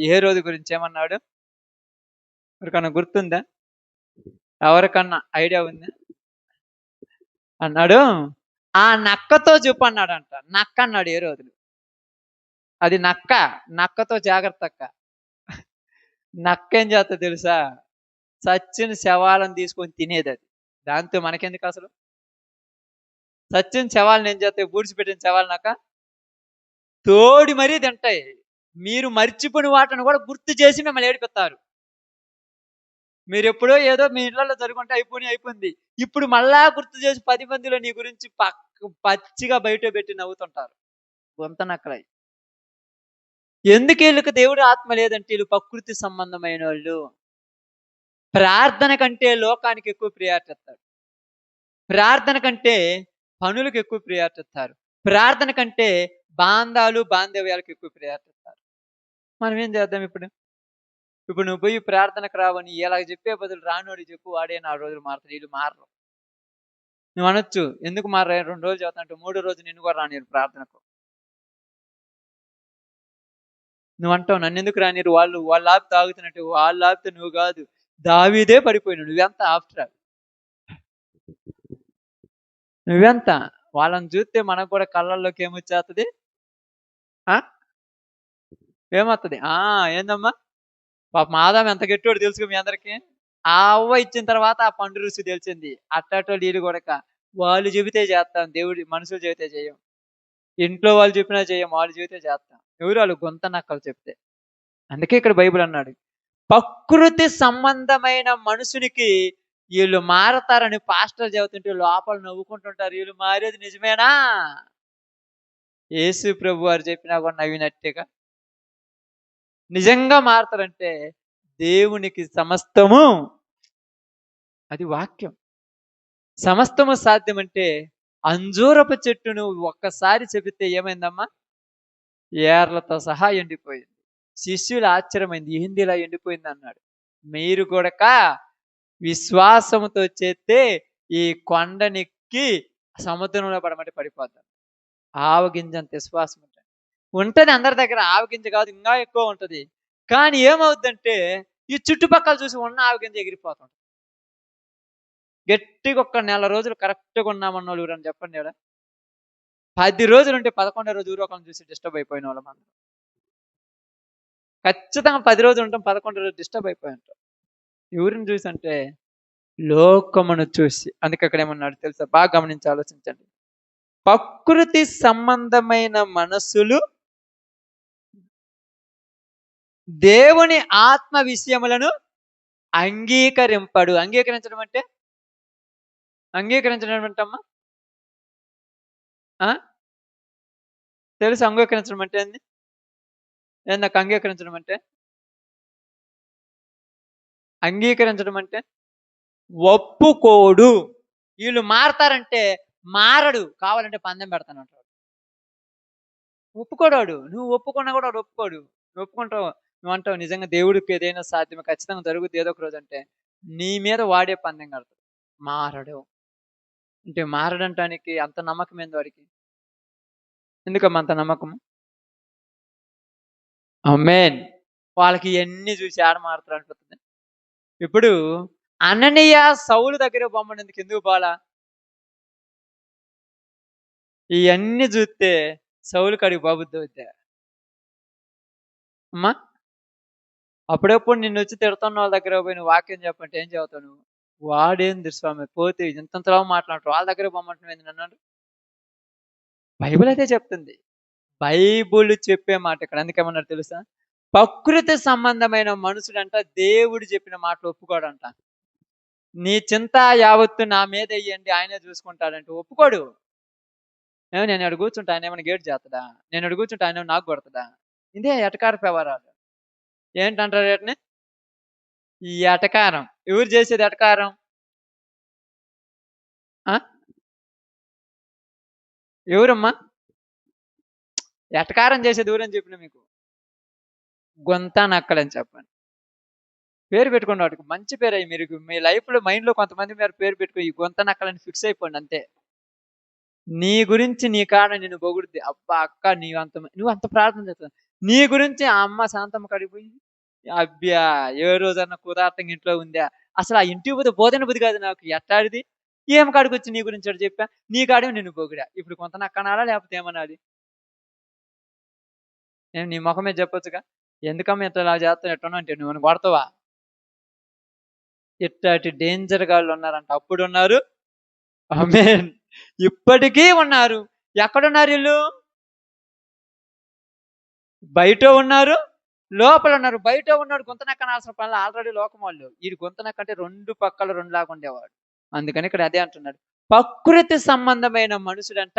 ఏ రోజు గురించి ఏమన్నాడు? ఎవరికన్నా గుర్తుందా? ఎవరికన్నా ఐడియా ఉందా? అన్నాడు, ఆ నక్కతో చెప్పు అన్నాడంట. నక్క అన్నాడు ఏ రోజులు. అది నక్క. నక్కతో జాగ్రత్త అక్క. నక్క ఏం చేస్తా తెలుసా? చచ్చిన శవాలను తీసుకొని తినేది అది. దాంతో మనకెందుకు అసలు? చచ్చిన శవాలను ఏం చేస్తాయి? పూడ్చిపెట్టిన శవాలనక్క తోడి మరీ తింటాయి. మీరు మర్చిపోయిన వాటిని కూడా గుర్తు చేసి మిమ్మల్ని ఏడిపిస్తారు. మీరెప్పుడో ఏదో మీ ఇళ్లలో జరుగుంటే అయిపోయింది. ఇప్పుడు మళ్ళా గుర్తు చేసి 10 మందిలో నీ గురించి పచ్చిగా బయట పెట్టి నవ్వుతుంటారు. గుంత నక్కలై. ఎందుకు వీళ్ళకి దేవుడి ఆత్మ లేదంటే వీళ్ళు ప్రకృతి సంబంధమైన వాళ్ళు. ప్రార్థన కంటే లోకానికి ఎక్కువ ప్రియారిటీ ఇస్తారు. ప్రార్థన కంటే పనులకు ఎక్కువ ప్రియారిటీ ఇస్తారు. ప్రార్థన కంటే బాంధవ్యాలకు ఎక్కువ ప్రియారిటీ ఇస్తారు. మనం ఏం చేద్దాం ఇప్పుడు? ఇప్పుడు నువ్వు పోయి ప్రార్థనకు రావని ఇలాగ చెప్పే బదులు రానోడికి చెప్పు, వాడే 4 రోజులు మారుతాడు. వీళ్ళు మారరు. నువ్వు అనొచ్చు, ఎందుకు మారా 2 రోజులు చదువుతానంటే 3 రోజు నిన్ను కూడా రానిరు ప్రార్థనకు. నువ్వు అంటావు నన్ను ఎందుకు రానిరు? వాళ్ళు ఆపి తాగుతున్నట్టు. వాళ్ళు ఆపితే నువ్వు కాదు, దావీదే పడిపోయినావు. నువ్వెంత ఆఫ్టర్ ఆల్? నువ్వెంత? వాళ్ళని చూస్తే మనకు కూడా కళ్ళల్లోకి ఏమొచ్చేస్తుంది? ఏమొత్తది? ఏందమ్మా? పాపం ఆదాము ఎంత గట్టివాడో తెలుసుగా మీ అందరికి. ఆ అవ్వ ఇచ్చిన తర్వాత ఆ పండు రుచి తెలిసింది. అట్టాటోళ్ళు ఈళ్ళు గూడక. వాళ్ళు చెబితే చేత్తాం. దేవుడు మనుషులు చెబితే చెయ్యం. ఇంట్లో వాళ్ళు చెప్పినా చెయ్యం. వాళ్ళు చెబితే చేత్తాం. ఎవరు ఆళ్ళు గుంత నక్కలు చెప్తే. అందుకే ఇక్కడ బైబిల్ అన్నాడు. ప్రకృతి సంబంధమైన మనుషునికి ఈళ్ళు మారతారని పాస్టర్ చెబుతుంటే లోపల నవ్వుకుంటుంటారు. ఈళ్ళు మారేది నిజమేనా? యేసు ప్రభువారు చెప్పినా కూడా నవ్వినట్టేగా. నిజంగా మారతారంటే దేవునికి సమస్తము అది వాక్యం. సమస్తము సాధ్యమంటే అంజూరపు చెట్టును ఒక్కసారి చెబితే ఏమైందమ్మా? ఏర్లతో సహా ఎండిపోయింది. శిష్యులు ఆశ్చర్యమైంది. ఏంది ఇలా ఎండిపోయిందన్నాడు. మీరు కూడక విశ్వాసముతో చేత్తే ఈ కొండనెక్కి సముద్రంలో పడమంటే పడిపోతారు. ఆవగింజంత విశ్వాసం ఉంటది. ఉంటది అందరి దగ్గర. ఆవగింజ కాదు ఇంకా ఎక్కువ ఉంటది. కానీ ఏమవుద్దంటే ఈ చుట్టుపక్కల చూసి ఉన్న ఆవగింజ ఎగిరిపోతుంటది. గట్టిగా ఒక నెల రోజులు కరెక్ట్‌గా ఉన్నామన్నోళ్ళు ఎవరైనా చెప్పండి ఈడ. 10 రోజులుంటే 11వ రోజు ఎవరో ఒకళ్ళని చూసి డిస్టర్బ్ అయిపోయినోళ్ళం మనం. ఖచ్చితంగా 10 రోజులు ఉంటాం. 11వ రోజు డిస్టర్బ్ అయిపోయి ఉంటాం. ఎవరిని చూసి అంటే లోకమును చూసి. అందుకే అక్కడ ఏమన్నాడు తెలుసా? బాగా గమనించి ఆలోచించండి. ప్రకృతి సంబంధమైన మనస్సులు దేవుని ఆత్మ విషయములను అంగీకరింపడు. అంగీకరించడం అంటే? అంగీకరించడం ఏంటమ్మా? ఆ? తెలుసా అంగీకరించడం అంటే ఏంది? ఏందక్క అంగీకరించడం అంటే? అంగీకరించడం అంటే ఒప్పుకోడు. వీళ్ళు మారతారంటే మారడు. కావాలంటే పందెం పెడతానంటాడు. ఒప్పుకోడాడు. నువ్వు ఒప్పుకున్నా కూడా వాడు ఒప్పుకోడు. నువ్వు ఒప్పుకుంటావు. నువ్వు అంటావు నిజంగా దేవుడికి ఏదైనా సాధ్యమే. ఖచ్చితంగా జరుగుద్ది ఏదో ఒక రోజు అంటే నీ మీద వాడే పందెం కడతాడు. మారడు. అంటే మారడంటానికి అంత నమ్మకం ఏంది వాడికి? ఎందుకమ్మా అంత నమ్మకము? ఆమేన్. వాళ్ళకి ఇయన్నీ చూసి ఏడ మారతారు అనిపిస్తుంది. ఇప్పుడు అననీయ సౌలు దగ్గర బొమ్మనందుకు ఎందుకు పోలా? ఇయన్నీ చూస్తే సౌలు కాడికి పోబుద్ది అవుద్దా? అమ్మా అప్పుడప్పుడు నిన్నొచ్చి తిడుతున్న వాళ్ళ దగ్గర పోయి నువ్వు వాక్యం చెప్పంటే ఏం చెబుతావు నువ్వు? వాడేంది స్వామి పోతే ఇంతంతలా మాట్లాడరు వాళ్ళ దగ్గర పొమ్మంటున్నావు ఏంది నన్ను? బైబిల్ అయితే చెప్తుంది. బైబిల్ చెప్పే మాట ఇక్కడ. అందుకేమన్నారు తెలుసా? ప్రకృతి సంబంధమైన మనుషుడంట దేవుడు చెప్పిన మాటలు ఒప్పుకోడంట. నీ చింత యావత్తు నా మీద ఎయ్యండి ఆయనే చూసుకుంటాడంటే ఒప్పుకోడు. నేను అడు కూర్చుంటా ఆయన ఏమైనా గేట్ చేస్తడా? నేను అడు కూర్చుంటా ఆయన నాకు కొడతడా? ఇదే ఎటకారపు వ్యవహారాలు. ఏంటంటారు వీటిని? ఈ ఎటకారం. ఎవరు చేసేది ఎటకారం? ఆ? ఎవరమ్మా? ఎటకారం చేసేది ఎవరని చెప్పిన మీకు? గొంత నక్కలని చెప్పండి. పేరు పెట్టుకోండి వాటికి. మంచి పేరు మీరు మీ లైఫ్‌లో మైండ్‌లో కొంతమంది మీరు పేరు పెట్టుకొని ఈ గొంత నక్కలని ఫిక్స్ అయిపోండి అంతే. నీ గురించి నీ కాడ నిన్ను పొగుడుద్ది. అబ్బా! అక్క నువ్వంత ప్రార్థన చేస్తావు. నీ గురించి ఆ అమ్మ శాంతమ్మ కాడికి పోయి అబ్బా! ఏ రోజన్నా కుదార్తంగా ఇంట్లో ఉందా? అసలు ఆ ఇంటికి పోతే పోతేనే బుద్ధి కాదు నాకు. ఎట్టాడిది? ఏం కాడికొచ్చి నీ గురించి ఎట చెప్పా? నీ కాడేమో నిన్ను పొగిడా. ఇప్పుడు కొంత నక్కనాలా? లేకపోతే ఏమనాలి? నీ మొఖం మీద చెప్పొచ్చుగా. ఎందుకమ్మా ఇట్లా చేస్తున్నావు ఎట్టున్నావు అంటే నువ్వు కొడతావా? ఇట్టాటి డేంజర్ గాళ్ళు ఉన్నారంట. అప్పుడున్నారు. ఆమేన్. ఇప్పటికీ ఉన్నారు. ఎక్కడున్నారు ఈళ్ళు? బయట ఉన్నారు. లోపల ఉన్నారు. బయట ఉన్నాడు గుంతనక్కనాల్సిన పనిలే ఆల్రెడీ లోకమోళ్ళు. ఈడు గుంతనక్క అంటే 2 పక్కల 2 లాగా ఉండేవాడు. అందుకని ఇక్కడ అదే అంటున్నాడు. ప్రకృతి సంబంధమైన మనుషుడంట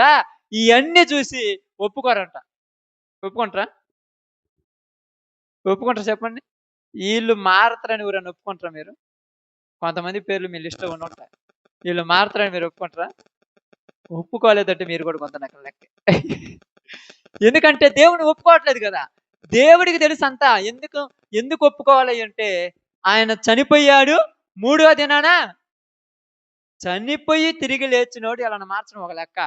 ఇయన్నీ చూసి ఒప్పుకోరంట. ఒప్పుకుంటారా? ఒప్పుకుంటారా చెప్పండి? ఈళ్ళు మారతారని ఎవరైనా ఒప్పుకుంటారా మీరు? కొంతమంది పేర్లు మీ లిస్ట్‌లో ఉండుంటాయి. ఈళ్ళు మారతారని మీరు ఒప్పుకుంటారా? ఒప్పుకోలేదంటే మీరు కూడా గుంతనక్కల లెక్కే. ఎందుకంటే దేవుడిని ఒప్పుకోవట్లేదు కదా! దేవుడికి తెలుసంతా. ఎందుకు ఒప్పుకోవాలి అంటే ఆయన చనిపోయాడు. మూడో దినాన చనిపోయి తిరిగి లేచినోడు ఈళ్ళని మార్చడం ఒక లెక్క.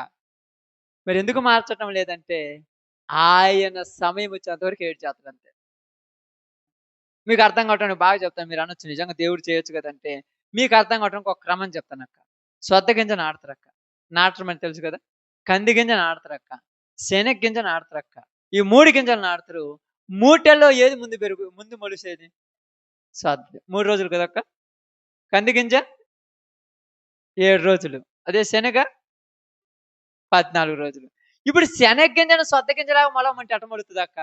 మరి ఎందుకు మార్చటం లేదంటే ఆయన సమయం వచ్చేంత వరకు ఏడ్చేస్తాడు అంతే. మీకు అర్థం కావటానికి బాగా చెప్తాను. మీరు అనొచ్చు నిజంగా దేవుడు చేయొచ్చు కదంటే మీకు అర్థం కావటానికి ఒక క్రమం చెప్తానక్క. సొద్ద గింజ నాటుతారక్క. నాటడం అని తెలుసు కదా! కంది గింజ నాటుతారక్క. శనగ గింజ నాటుతారక్క. ఈ 3 గింజలు నాటుతారు. మూటల్లో ఏది ముందు మొలిసేది? సద్ది. 3 రోజులు కదక్క. కంది గింజ 7 రోజులు. అదే శనగ 14 రోజులు. ఇప్పుడు శనగ గింజను సొద్ద గింజలాగా మొలవమంటే ఎట్ట మొలుస్తదక్క?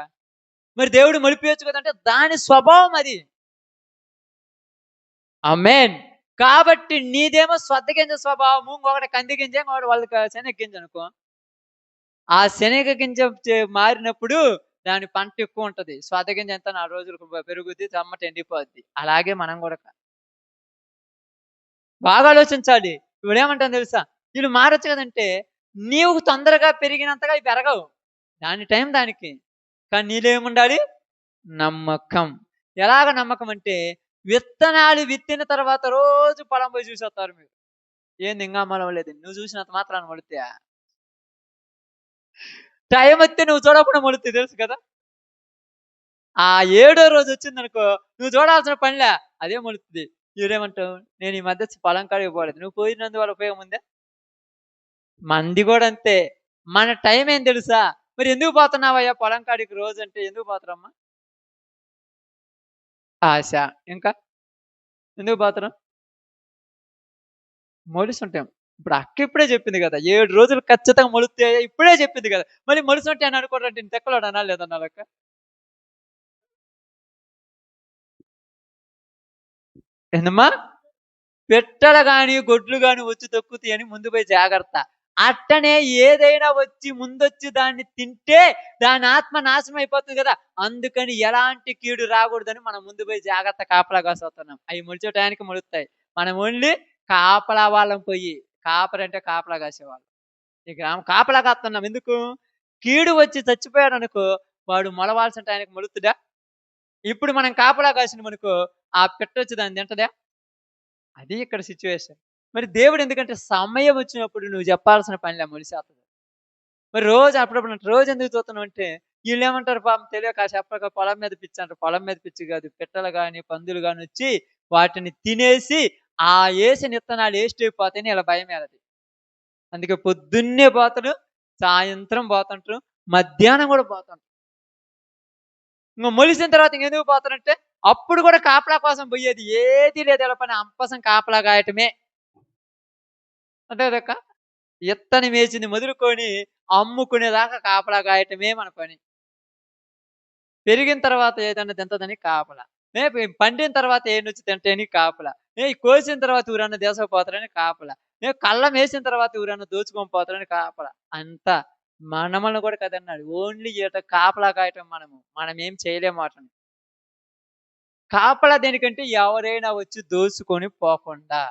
మరి దేవుడు మొలిపియొచ్చు కదంటే దాని స్వభావం అది. ఆమేన్. కాబట్టి నీదేమో సొద్ద గింజ స్వభావము, ఇంకొకటి కంది గింజ, ఇంకొకటి వాళ్ళకి శనగ గింజ అనుకో. ఆ శనగ గింజ మారినప్పుడు దాని పంట ఎక్కువుంటది. సొద్ద గింజ ఎంత 4 రోజులకు పెరుగుద్ది, చెమ్మట ఎండిపోద్ది. అలాగే మనం గూడా బాగా ఆలోచించాలి. ఇప్పుడేమంటాను తెలుసా? ఈళ్ళు మారొచ్చు కదంటే, నీవు తొందరగా పెరిగినంతగా అయి పెరగవు. దాని టైం దానికి. కానీ నీలో ఏముండాలి? నమ్మకం. ఎలాగ నమ్మకం అంటే, విత్తనాలు విత్తిన తర్వాత రోజు పొలం పోయి చూసొత్తారు మీరు. ఏంది ఇంగా మొలవలేదు. నువ్వు చూసినంత మాత్రాన మొలుత్తయా? టైమొత్తే నువ్వు చూడకుండా మొలుత్తయి తెలుసు కదా! ఆ ఏడో రోజొచ్చిందనుకో, నువ్వు చూడాల్సిన పనిలే. అదే మొలుత్తది. ఈడేమంటావు? నేను ఈ మధ్య పొలం కాడికి పోలేదు. నువ్వు పోయినందువల్ల ఉపయోగం ఉందా? మనది గూడా అంతే. మన టైం ఏం తెలుసా? మరి ఎందుకు పోతున్నావయ్యా పొలం కాడికి రోజంటే ఎందుకు పోతారమ్మా? ఆశ. ఇంకా? ఎందుకు పోతున్నాం? మొలిసుంటాం. ఇప్పుడు అక్క ఇప్పుడే చెప్పింది గదా! 7 రోజులు ఖచ్చితంగా మొలుత్తయి ఇప్పుడే చెప్పింది గదా! మళ్ళీ మొలుసుంటాయి అని అనుకోడంటే నేను తిక్కలోడనా లేదనాలక్క? ఏందమ్మా? పిట్టలు గాని, గొడ్లు గాని వచ్చి తొక్కుతాయని ముందు పోయి జాగ్రత్త. అట్టనే ఏదైనా వచ్చి ముందొచ్చి దాన్ని తింటే దాని ఆత్మ నాశనం అయిపోతుంది గదా! అందుకని ఎలాంటి కీడు రాకూడదని మనం ముందు పోయి జాగ్రత్త కాపలా కాసొస్తున్నాం. అయి మొలిచే టయానికి మొలుత్తాయి. మనం ఓన్లీ కాపలా వాళ్ళం పోయి. కాపరంటే కాపలా కాసేవాళ్ళం. ఇక కాపలా కాస్తున్నాం. ఎందుకు? కీడు వచ్చి చచ్చిపోయాడనుకో వాడు మొలవాల్సిన టయానికి మొలుత్తడా? ఇప్పుడు మనం కాపలా కాసినమనుకో ఆ పిట్టొచ్చి దాన్ని తింటదా? అది ఇక్కడ సిట్యుయేషన్. మరి దేవుడు ఎందుకంటే సమయం వచ్చినప్పుడు నువ్వు చెప్పాల్సిన పనిలే మొలిసేస్తది. మరి రోజు అప్పుడప్పుడు రోజు ఎందుకు చూస్తున్నావు అంటే ఈళ్ళేమంటారు పాపం తెలియక చెప్పక పొలం మీద పిచ్చి అంటారు. పొలం మీద పిచ్చి కాదు. పిట్టలు గాని, పందులు గాని వచ్చి వాటిని తినేసి ఆ ఏసిన విత్తనాలు వేస్ట్ అయిపోతాయని ఈళ్ళ భయమేలది. అందుకే పొద్దున్నే పోతారు, సాయంత్రం పోతుంటారు, మధ్యాహ్నం కూడా పోతుంటారు. ఇంక మొలిసిన తర్వాత ఇంకెందుకు పోతారంటే అప్పుడు కూడా కాపలా కోసం పోయేది ఏది లేదు ఈళ్ళ పని అంపసం కాపలా కాయటమే. అంతే కదక్కా! ఇత్తనం వేసింది మొదలుకొని అమ్ముకునేదాకా కాపలా కాయటమే మన పని. పెరిగిన తర్వాత ఏదన్నా తింటదని కాపలా. పండిన తర్వాత ఏడనొచ్చి తింటాయని కాపలా. కోసిన తర్వాత ఊరన్నా దేసకపోతారని కాపలా. కళ్ళం వేసిన తర్వాత ఊరన్నా దోచుకొని పోతారని కాపలా. అంతా మనమల్ని కూడా కదన్నాడు. ఓన్లీ ఈట కాపలా కాయటం మనము. మనమేం చేయలేము వాటిని. కాపలా దేనికంటే ఎవరైనా వచ్చి దోచుకొని పోకుండా.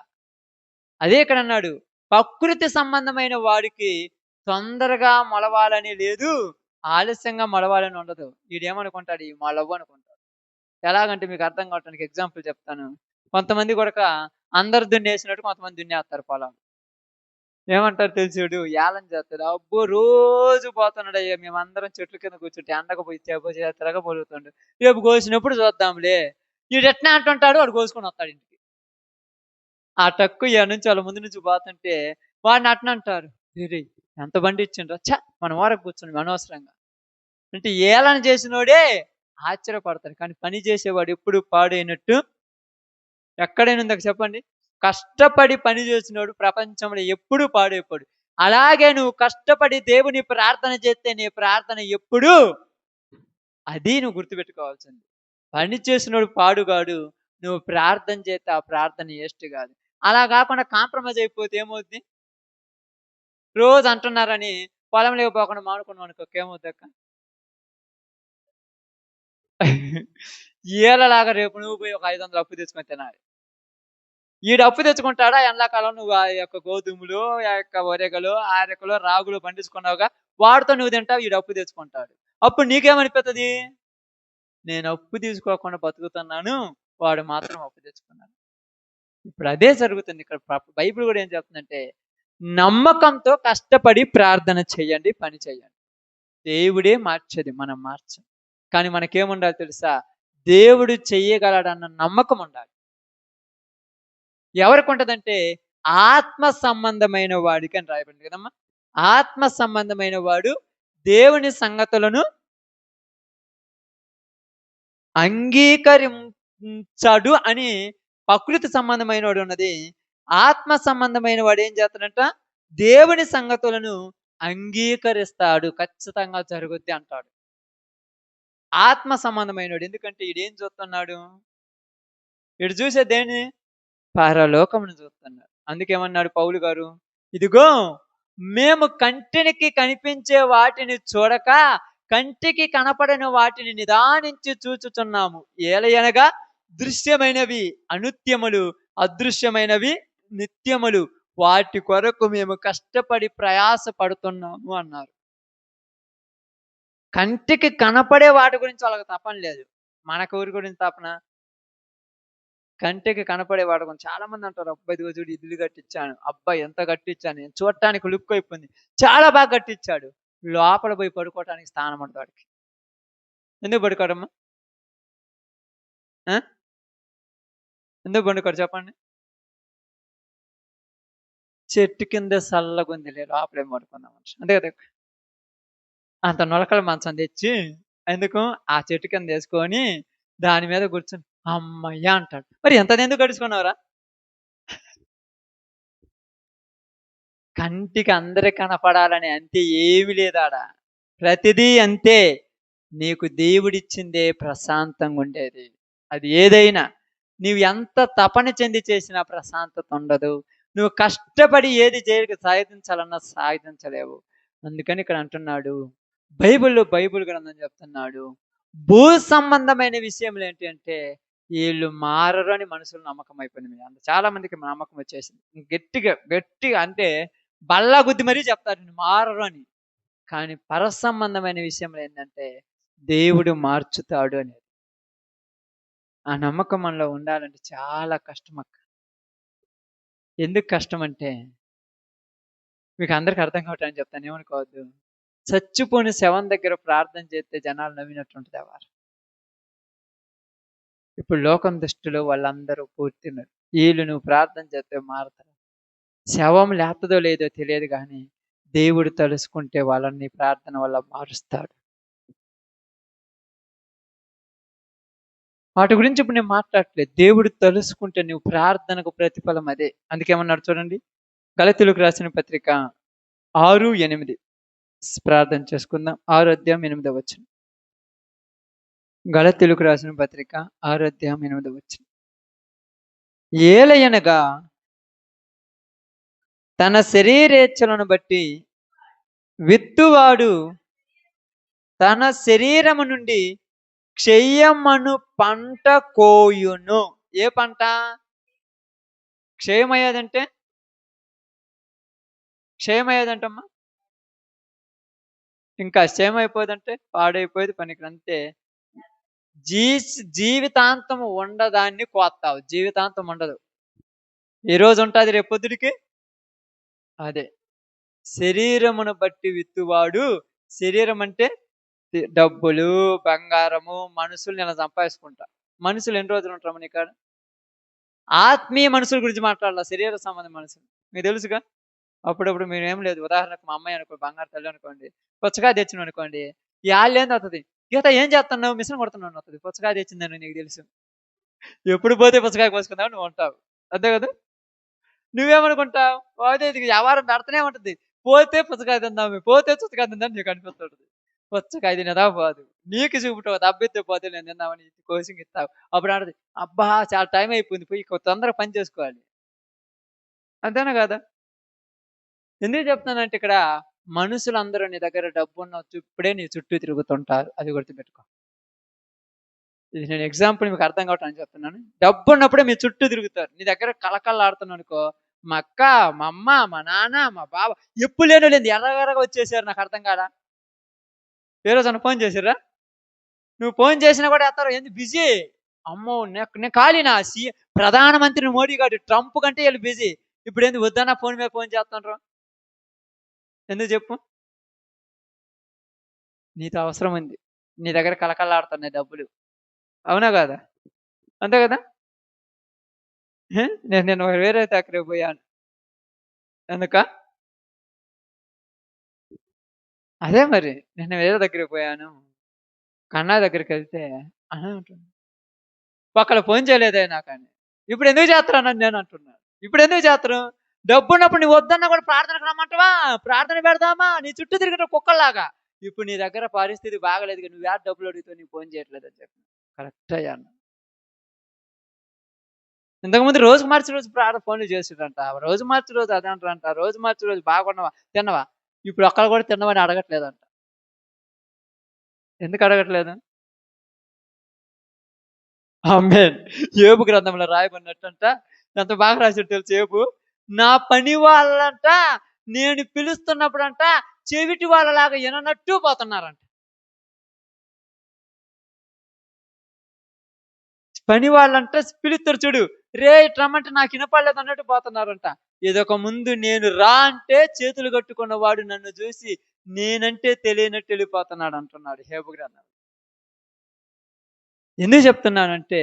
అదే ఇక్కడన్నాడు. ప్రకృతి సంబంధమైన వాడికి తొందరగా మొలవాలని లేదు. ఆలస్యంగా మొలవాలని ఉండదు. ఈడేమనుకుంటాడు ఈ మొలవ్వు అనుకుంటాడు. ఎలాగంటే మీకు అర్థం కావటానికి ఎగ్జాంపుల్ చెప్తాను. కొంతమంది గూడక అందరూ దున్నేసినట్టు కొంతమంది దున్నేస్తారు పొలం. ఏమంటారు తెలుసు చూడు ఏలం చేస్తాడు. అబ్బో! రోజు పోతున్నాడయ్యా మేమందరం చెట్ల కింద కూర్చుంటే ఎండకు పోయి తిరగబోలుతుండు. రేపు కోసినప్పుడు చూద్దాంలే. ఈడెట్నే అంటుంటాడు వాడు కోసుకొని వస్తాడు ఇంటికి. ఆ టక్కు ఈడ నుంచి వాళ్ళ ముందు నుంచి పోతుంటే వాడిని అట్నంటారు. "రేయ్! ఎంత బండిచ్చిండ్రా ఛ! మనం ఊరక కూర్చున్నాం అనవసరంగా." అంటే ఏలన చేసినోడే ఆశ్చర్యపడతాడు. కానీ పని చేసేవాడు ఎప్పుడు పాడైనట్టు ఎక్కడైనా ఉందా చెప్పండి? కష్టపడి పని చేసినోడు ప్రపంచంలో ఎప్పుడూ పాడైపోడు. అలాగే నువ్వు కష్టపడి దేవుని ప్రార్థన చేస్తే నీ ప్రార్థన ఎప్పుడూ అది నువ్వు గుర్తుపెట్టుకోవాల్సింది. పని చేసినోడు పాడుగాడు. నువ్వు ప్రార్థన చేస్తే ఆ ప్రార్థన వేస్ట్ కాదు. అలా కాకుండా కాంప్రమైజ్ అయిపోతే ఏమవుద్ది? రోజు అంటున్నారని పొలంలోకి పోకుండా మానుకున్నాం అనుకో ఏమవుద్దక్క? ఈళ్ళలాగా రేపు నువ్వు పోయి ఒక 500 అప్పు తెచ్చుకొని తినాలి. ఈడు అప్పు తెచ్చుకుంటాడా ఎండాకాలం నువ్వు ఆ యొక్క గోధుమలు, ఆ యొక్క ఒరెగలు, ఆరెకలు, రాగులు పండించుకున్నావుగా వాడితో నువ్వు తింటావు ఈడు అప్పు తెచ్చుకుంటాడు. అప్పుడు నీకేమనిపిత్తది? నేను అప్పు తీసుకోకుండా బతుకుతున్నాను. వాడు మాత్రం అప్పు తెచ్చుకున్నాడు. ఇప్పుడు అదే జరుగుతుంది ఇక్కడ. బైబిల్ కూడా ఏం చెప్తుందంటే నమ్మకంతో కష్టపడి ప్రార్థన చేయండి, పని చేయండి. దేవుడే మార్చేది మనం మార్చం. కానీ మనకేముండాలి తెలుసా? దేవుడు చెయ్యగలడన్న నమ్మకం ఉండాలి. ఎవరికుంటదంటే ఆత్మ సంబంధమైన వాడికి అని రాయబడింది కదమ్మా! ఆత్మ సంబంధమైన వాడు దేవుని సంగతులను అంగీకరించడు అని ప్రకృతి సంబంధమైన వాడు ఉన్నది. ఆత్మ సంబంధమైన వాడు ఏం చేస్తాడంట? దేవుని సంగతులను అంగీకరిస్తాడు. ఖచ్చితంగా జరుగుద్ది అంటాడు. ఆత్మ సంబంధమైనోడు. ఎందుకంటే ఈడేం చూస్తున్నాడు? ఈడు చూసేది దేన్ని? పరలోకమును చూస్తున్నాడు. అందుకేమన్నాడు పౌలు గారు? ఇదిగో మేము కంటికి కనిపించే వాటిని చూడక కంటికి కనపడని వాటిని నిదానించి చూచుచున్నాము. ఏలయనగా దృశ్యమైనవి అనుత్యములు, అదృశ్యమైనవి నిత్యములు. వాటి కొరకు మేము కష్టపడి ప్రయాస పడుతున్నాము అన్నారు. కంటికి కనపడే వాటి గురించి వాళ్ళకి తపన లేదు. మనకు ఊరి గురించి తపన. కంటికి కనపడే వాటి గురించి చాలా మంది అంటారు, అబ్బా ఇదిగో చూడు ఇల్లు కట్టించాను, అబ్బా ఎంత కట్టించాను, నేను చూడటానికి లుక్ అయిపోయింది, చాలా బాగా కట్టించాడు. లోపల పోయి పడుకోవటానికి స్థానం ఉంటుంది వాడికి. ఎందుకు పడుకోడమ్మా? ఎందుకు పండుకోడు చెప్పండి? చెట్టు కింద చల్లగుందిలే లోపలేం పడుకుందాం మనిషి, అంతే కదా. అంత నొలకల మంచం తెచ్చి ఎందుకు ఆ చెట్టు కింద వేసుకొని దాని మీద కూర్చొని అమ్మయ్య అంటాడు. మరి ఎంత ఎందుకు గడుచుకున్నావురా? కంటికి అందరికి కనపడాలని అంతే ఏమి లేదాడ. ప్రతిదీ అంతే. నీకు దేవుడిచ్చిందే ప్రశాంతంగా ఉండేది. అది ఏదైనా నీవు ఎంత తపన చెంది చేసినా ప్రశాంతత ఉండదు. నువ్వు కష్టపడి ఏది సాధించాలన్నా సాధించలేవు. అందుకని ఇక్కడ అంటున్నాడు, బైబిల్ గ్రంథం చెప్తున్నాడు, భూ సంబంధమైన విషయములు ఏంటి అంటే వీళ్ళు మారరు అని మనుషులు నమ్మకం అయిపోయింది. అంత చాలా మందికి నమ్మకం వచ్చేసింది. గట్టిగా అంటే బల్లా గుద్ది మరీ చెప్తారు మారరు అని. కానీ పరసంబంధమైన విషయంలో ఏంటంటే దేవుడు మార్చుతాడు అనేది. ఆ నమ్మకం మనలో ఉండాలంటే చాలా కష్టం అక్క. ఎందుకు కష్టం అంటే మీకు అందరికి అర్థం కావటానికి చెప్తాను, ఏమనుకోవద్దు. చచ్చిపోని శవం దగ్గర ప్రార్థన చేస్తే జనాలు నవ్వినట్టుంటుంది వారు. ఇప్పుడు లోకం దృష్టిలో వాళ్ళందరూ పూర్తిన్నారు. వీళ్ళు నువ్వు ప్రార్థన చేస్తే మారుతారు. శవం లేతదో లేదో తెలియదు కానీ దేవుడు తలుసుకుంటే వాళ్ళని ప్రార్థన వల్ల మారుస్తాడు. వాటి గురించి ఇప్పుడు నేను మాట్లాడట్లేదు. దేవుడు తలుసుకుంటే నువ్వు ప్రార్థనకు ప్రతిఫలం అదే. అందుకేమన్నాడు చూడండి, గలతీయులకు రాసిన పత్రిక 6:8 ప్రార్థన చేసుకుందాం. 6:8 గలతీయులకు రాసిన పత్రిక 6:8 ఏలయనగా తన శరీరేచ్ఛలను బట్టి విత్తువాడు తన శరీరము నుండి క్షయమను పంట కోయును. ఏ పంట? క్షయమయ్యేదంటే క్షయమయ్యేదంటమ్మా, ఇంకా క్షయమైపోదంటే పాడైపోయేది పనికి అంతే. జీవితాంతం ఉండదాన్ని కోస్తావు, జీవితాంతం ఉండదు. ఈ రోజు ఉంటుంది రేపు పొద్దుడికి. అదే శరీరమును బట్టి విత్తువాడు. శరీరం అంటే డబ్బులు, బంగారము, మనుషులు నేను సంపాదించుకుంటా. మనుషులు ఎన్ని రోజులు ఉంటారు నీకు? ఆత్మీయ మనుషుల గురించి మాట్లాడాల, శరీర సంబంధం మనుషులు మీకు తెలుసుగా. అప్పుడప్పుడు మీరు ఏం లేదు, ఉదాహరణకు మా అమ్మాయి అనుకో, బంగారు తల్లి అనుకోండి, పుచ్చకాయ తెచ్చిన అనుకోండి, ఈ ఏంది అవుతుంది, గీత ఏం చేస్తున్నావు, మిషన్ కొడుతున్నావు అవుతుంది. పుచ్చకాయ తెచ్చిందని నీకు తెలుసు. ఎప్పుడు పోతే పుచ్చకాయ కోసుకుందావు నువ్వు ఉంటావు, అంతే కదా. నువ్వేమనుకుంటావు, పోతే ఇది వ్యాపారం పెడతానే ఉంటుంది, పోతే పుచ్చకాయ తిందాము, పోతే పుచ్చకాయ తిందాం నీకు అనిపిస్తుంటుంది. పుచ్చకాయ తినేదా పోదు, నీకు చూపుతావు దబ్బెత్తే పోతే నేను తిందామని కోసింగ్ ఇస్తావు. అప్పుడు ఆడది, అబ్బా చాలా టైం అయిపోయింది, పోయి తొందరగా పని చేసుకోవాలి, అంతేనా కదా. ఎందుకు చెప్తున్నానంటే ఇక్కడ మనుషులందరూ నీ దగ్గర డబ్బు ఉన్న ఇప్పుడే నీ చుట్టూ తిరుగుతుంటారు, అది గుర్తుపెట్టుకో. ఇది నేను ఎగ్జాంపుల్ మీకు అర్థం కావటానికి చెప్తున్నాను. డబ్బు ఉన్నప్పుడే మీ చుట్టూ తిరుగుతారు. నీ దగ్గర కళకళలాడుతున్నాను అనుకో, మా అక్క, మా అమ్మ, మా నాన్న, మా బావ ఎప్పుడు లేదు ఎర్రగా వచ్చేసారు, నాకు అర్థం కాదా. ఏ రోజు ఫోన్ చేసిర్రా? నువ్వు ఫోన్ చేసినా కూడా ఎత్తారు, ఏంది బిజీ. అమ్మో నేను ఖాళీనా, ప్రధానమంత్రి మోడీ గారు ట్రంప్ కంటే వీళ్ళు బిజీ. ఇప్పుడు ఏంది వద్దన్నా ఫోన్ మీద ఫోన్ చేస్తుండ్రు, ఎందుకు చెప్పు. నీతో అవసరం ఉంది, నీ దగ్గర కళకళలాడుతున్నాయి డబ్బులు, అవునా కదా, అంతే కదా. నేను వేరే దగ్గరికి పోయాను, ఎందుక అదే మరి నేను వేరే దగ్గరికి పోయాను. కన్నా దగ్గరికి వెళ్తే అని అంటున్నాడు. ఒకళ్ళు ఫోన్ చేయలేదే నాకని. ఇప్పుడు ఎందుకు చేత్తరని నేను అంటున్నాను. ఇప్పుడు ఎందుకు చేత్తరు? డబ్బున్నప్పుడు నువ్వు వద్దన్నా కూడా ప్రార్థనకు రమ్మంటావా? ప్రార్థన పెడదామా? నీ చుట్టూ తిరిగిన కుక్కల్లాగా. ఇప్పుడు నీ దగ్గర పరిస్థితి బాగాలేదు. నువ్వు యాడ డబ్బులు అడుగుతావు నీకు ఫోన్ చేయట్లేదని చెప్పి. కరెక్ట్ అయ్యా అన్న. ఇంతకుముందు రోజు మార్చి రోజు ఫోన్లు చేసేదంట. రోజు మార్చి రోజు అదంటారంట. రోజు మార్చి రోజు బాగున్నావా? తిన్నవా? ఇప్పుడు ఒక్కళ్ళు కూడా తిన్నవని అడగట్లేదంట. ఎందుకు అడగట్లేదు? ఆమేన్. యోబు గ్రంథంలో రాయబడినట్టంట ఎంత బాగా రాసాడో తెలుసా యోబు? నా పని వాళ్ళంట నేను పిలుస్తున్నప్పుడంట చెవిటి వాళ్ళలాగా విననట్టు పోతున్నారంట. పని వాళ్ళంట పిలుస్తారు చూడు. రేయ్ ఇటు రమ్మంటే నాకు వినపడలేదు అన్నట్టు పోతున్నారంట. ఇదొక ముందు నేను రా అంటే చేతులు కట్టుకున్న వాడు నన్ను చూసి నేనంటే తెలియనట్టు వెళ్ళిపోతున్నాడు అంటున్నాడు యోబు గ్రంథం. ఎందుకు చెప్తున్నానంటే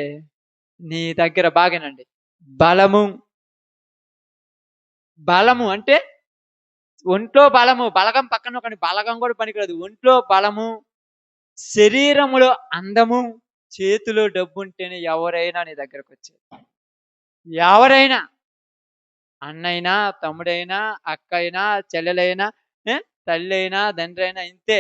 నీ దగ్గర బాగేనండి. బలము, బలము అంటే ఒంట్లో బలము, బలగం పక్కన ఒకటి బలగం కూడా పనికిరాదు. ఒంట్లో బలము, శరీరములో అందము, చేతిలో డబ్బుంటేనే ఎవరైనా నీ దగ్గరకొచ్చేది. ఎవరైనా అన్నైనా, తమ్ముడైనా, అక్కయినా, చెల్లెలైనా, ఏ తల్లైనా, తండ్రైనా ఇంతే.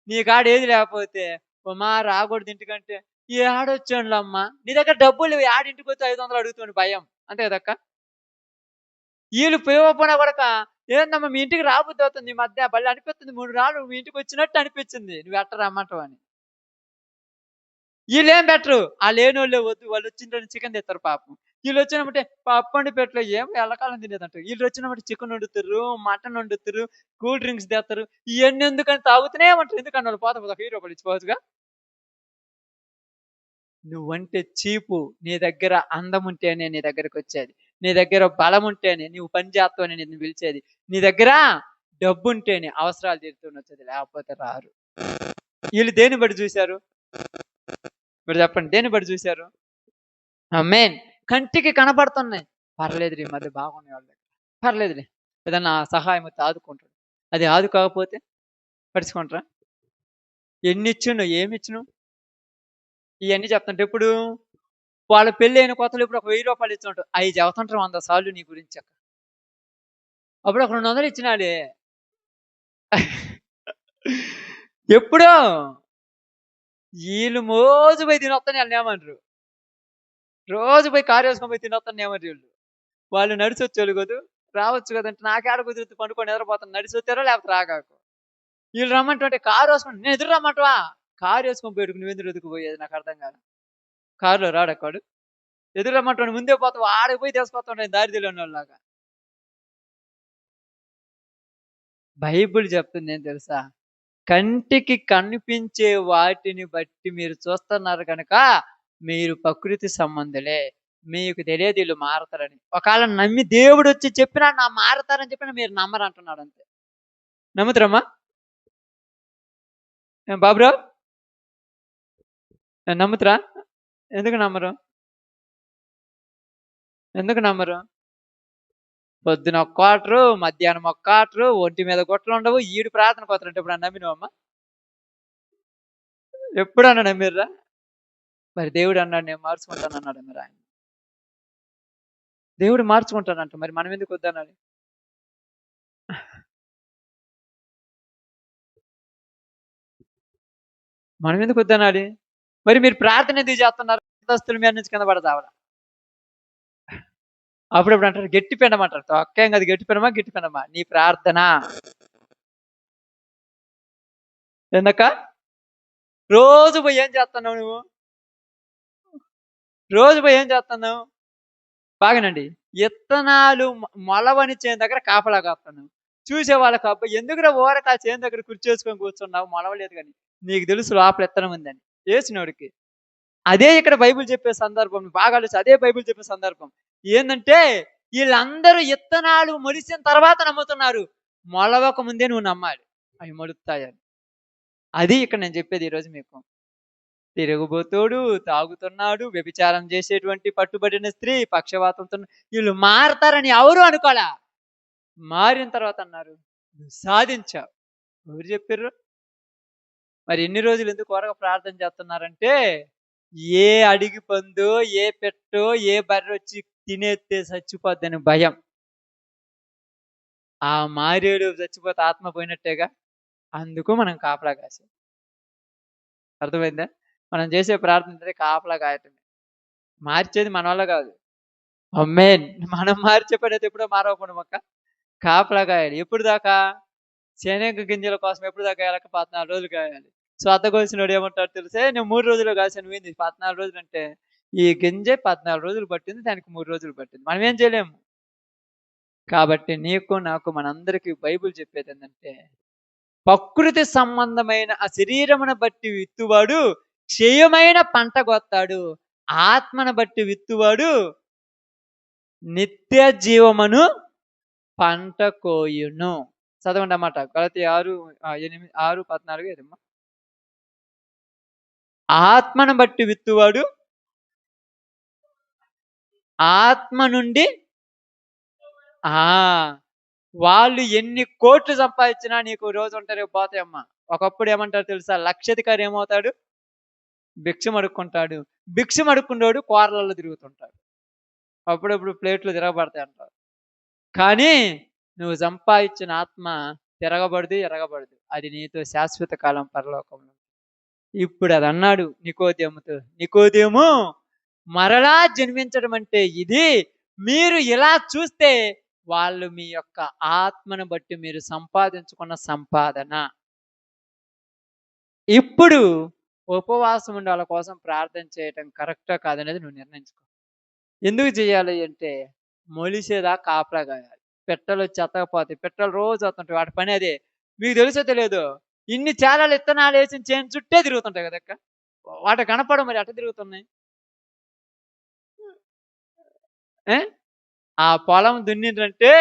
నీ కాడ ఏది లేకపోతే "ఉమా రాకూడదు ఇంటికంటే" "ఏడొచ్చానులమ్మా" నీ దగ్గర డబ్బులు లేవు ఏడింటికొస్తే 500 అడుగుతావని భయం. అంతే కదక్క! ఈళ్ళు పిలవకపోయినా గూడక "ఏందమ్మా మీ ఇంటికి రాబుద్దవుతుంది ఈ మధ్య భలే అనిపిస్తుంది 3 రాళ్ళు మీ ఇంటికొచ్చినట్టు అనిపిచ్చింది. నువ్వెట్ట రమ్మంటావని." ఈళ్ళేం బెటరు. ఆ లేనోళ్ళే వద్దు వాళ్ళొచ్చిండ్రని చికెన్ తెత్తారు పాపం. ఈళ్ళొచ్చినెమ్మటే పప్పొండి పెట్టలే ఏం ఎల్లకాలం తినేదంట. ఈళ్ళొచ్చినెమ్మటే చికెన్ వండుతుర్రు, మటన్ వండుతుర్రు, కూల్ డ్రింక్స్ తెత్తరు. ఇయన్నెందుకని తాగుతూనే ఉంటారు. ఎందుకని ఆళ్ళు పోతే పోతే ఒక రూ. 1000 ఇచ్చిపోవచ్చుగా. నువ్వంటే చీపు. నీ దగ్గర అందముంటేనే నీ దగ్గరకొచ్చేది. నీ దగ్గర బలముంటేనే నువ్వు పని చేత్తావని నిన్ను పిలిచేది. నీ దగ్గర డబ్బుంటేనే అవసరాలు తీరుతూనొచ్చేది. లేకపోతే రారు. ఈళ్ళు దేన్ని బట్టి జూసారు? మీరు చెప్పండి. దేన్ని బట్టి జూసారు? ఆమేన్. కంటికి కనపడుతున్నాయి. పర్లేదులే ఈ మధ్య బాగున్నాయి వాళ్ళ దగ్గర. పర్లేదులే. ఏదన్నా సహాయం వత్తే ఆదుకుంటాడు. అది ఆదుకోకపోతే పట్టించుకుంటారా? ఎన్నిచ్చినవు? ఏమిచ్చినవు? ఇయన్నీ చెప్తుంటే ఎప్పుడు? వాళ్ళ పెళ్ళైన కొత్తలో ఇప్పుడు ఒక రూ. 1000 ఇచ్చుంటావు. అయి చెబుతుంటారు 100 సార్లు నీ గురించి అక్కడ. అప్పుడు ఒక 200 ఇచ్చినాలే. ఎప్పుడో ఈళ్ళు మోజు పోయి తినొత్తని ఆళ్ళనేమనరు. రోజు పోయి కారేసుకొని పోయి తినొత్తని ఏమనరు ఈళ్ళు. వాళ్ళు నడిచొచ్చోళ్ళు కదూ! రావచ్చు గదంటే నాకేడ కుదురుద్ది పండుకొని నిద్రపోతాను. నడిసొత్తారో లేకపోతే రాగాకు. ఈళ్ళు రమ్మంటుంటే కారేసుకొని నేను ఎదురు రమ్మంటావా? కారేసుకొని పోయాడుకు నువ్వెందుకు ఎదురుకుపోయేది నాకర్థం కాలా. కారులో రాడక్క వాడు? ఎదురు రమ్మంటాడు ముందే పోతావు ఆడకి పోయి తీసుకొస్తుంటాను దారి తెలీనోడిలాగా. బైబిల్ చెప్తుందేం తెలుసా? కంటికి కనిపించే వాటిని బట్టి మీరు చూస్తున్నారు గనక మీరు ప్రకృతి సంబంధులే. మీకు తెలియదు ఈళ్ళు మారతారని. ఒకవేళ నమ్మి దేవుడొచ్చి చెప్పినా మారతారని చెప్పినా మీరు నమ్మరంటున్నాడంతే. నమ్ముతారమ్మా? ఏం బాబురావు? నమ్ముతారా? ఎందుకు నమ్మరు? ఎందుకు నమ్మరు? పొద్దున ఒక క్వార్టరు, మధ్యాహ్నం ఒక క్వార్టరు, ఒంటి మీద గుట్టలుండవు. ఈడు ప్రార్థనకొస్తాడంట ఎప్పుడన్నా నమ్మినవమ్మా? ఎప్పుడన్నా నమ్మిర్రా? మరి దేవుడన్నాడు నేను మార్చుకుంటానన్నాడు మరి ఆయన. దేవుడు మార్చుకుంటాడంట. మరి మనం ఎందుకు వద్దనాలి? మనం ఎందుకు వద్దనాలి? మరి మీరు ప్రార్థన ఎందుకు చేస్తున్నారు? అంతస్తుల మీద నుంచి కింద పడతావలా? అప్పుడప్పుడు అంటారు గట్టి పిండమంటారు. తొక్కేం కాదు గట్టి పిండమా, గిట్టి పిండమా? నీ ప్రార్థన. ఏందక్క? రోజు పోయి ఏం చేస్తున్నావు నువ్వు? రోజు పోయి ఏం చేస్తున్నావు? బాగానండి. ఇత్తనాలు మొలవని చేను దగ్గర కాపలా కాస్తున్నావు. చూసే వాళ్ళకి అబ్బా ఎందుకురా ఊరక ఆ చేను దగ్గర కుర్చేసుకొని కూర్చున్నావు మొలవలేదు గాని. నీకు తెలుసు లోపల ఇత్తనం ఉందని. ఏసినోడికి. అదే ఇక్కడ బైబిల్ చెప్పే సందర్భం. బాగా ఆలోచి అదే బైబిల్ చెప్పే సందర్భం. ఏందంటే ఈళ్ళందరూ ఇత్తనాలు మొలిసిన తర్వాత నమ్ముతున్నారు. మొలవక ముందే నువ్వు నమ్మాలి. అవి మొలుస్తాయని. అది ఇక్కడ నేను చెప్పేది ఈరోజు మీకు. తిరుగుబోతోడు, తాగుతున్నాడు, వ్యభిచారం చేసేటువంటి పట్టుబడిన స్త్రీ, పక్షవాతంతో వీళ్ళు మారతారని ఎవరు అనుకోలా. మారిన తర్వాత అన్నారు, "నువ్వు సాధించావు." ఎవరు చెప్పిర్రు? మరి ఎన్ని రోజులు ఎందుకు కొరగా ప్రార్థన చేస్తున్నారంటే, ఏ అడిగి పందో, ఏ పెట్టో, ఏ బర్రె వచ్చి తినేస్తే చచ్చిపోద్దని భయం. ఆ మారేడు చచ్చిపోతే ఆత్మ పోయినట్టేగా. అందుకు మనం కాపలా కాసాం. అర్థమైందా? మనం చేసే ప్రార్థన ఏంటంటే కాపలా కాయటమే. మార్చేది మన వల్ల కాదు. ఆమేన్. మనం మార్చే పనైతే ఎప్పుడో మారవకుండా మొక్క. కాపలా కాయాలి. ఎప్పుడు దాకా? శనగ గింజల కోసం ఎప్పుడు దాకా కాయాలి? 14 రోజులు కాయాలి. సో, అద్దగోసినోడు ఏమంటాడో తెలుసా? నేను 3 రోజుల్లో కాసాను నువ్వేంది 14 రోజులంటే, ఈ గింజే 14 రోజులు పట్టింది. దానికి 3 రోజులు పట్టింది. మనం ఏం చేయలేము. కాబట్టి నీకు, నాకు మనందరికీ బైబిల్ చెప్పేదేంటంటే, ప్రకృతి సంబంధమైన ఆ శరీరమును బట్టి విత్తువాడు క్షయమైన పంట కోత్తాడు. ఆత్మను బట్టి విత్తువాడు నిత్య జీవమును పంట కోయును. చదవండి ఆ మాట. గలతీ 6:14 ఏదమ్మా? ఆత్మను బట్టి విత్తువాడు ఆత్మ నుండి ఆ! వాళ్ళు ఎన్ని కోట్లు సంపాదించినా నీకు రోజు ఉంటా రేపు పోతాయమ్మా. ఒకప్పుడు ఏమంటారు తెలుసా? లక్షాధికారి ఏమవుతాడు? భిక్షం అడుక్కుంటాడు. భిక్షం అడుక్కున్నోడు కోరలలో తిరుగుతుంటాడు. అప్పుడప్పుడు ప్లేట్లు తిరగబడతాయంటారు. కానీ నువ్వు సంపాదించిన ఆత్మ తిరగబడదు, ఎరగబడదు. అది నీతో శాశ్వత కాలం పరలోకంలో. ఇప్పుడు అది అన్నాడు నికోదేముతో. నికోదేము, మరలా జన్మించడం అంటే ఇది. మీరు ఇలా చూస్తే వాళ్ళు మీ యొక్క ఆత్మను బట్టి మీరు సంపాదించుకున్న సంపాదన. ఇప్పుడు ఉపవాసం ఉండి వాళ్ళ కోసం ప్రార్థన చేయటం కరెక్టా కాదనేది నువ్వు నిర్ణయించుకో. ఎందుకు చేయాలి అంటే మొలిసేదాకా కాపలా కాయాలి. పిట్టలొచ్చి ఎత్తకపోతాయి. పిట్టలు రోజు వస్తుంటాయి. వాటి పని అదే. మీకు తెలుసో తెలియదో ఇన్ని చాలాలు ఇత్తనాలు వేసిన చేను చుట్టే తిరుగుతుంటాయి కదక్క. వాటి కనపడవు మరి ఎట్ట తిరుగుతున్నాయి? ఏ? ఆ పొలం దున్నిండ్రంటే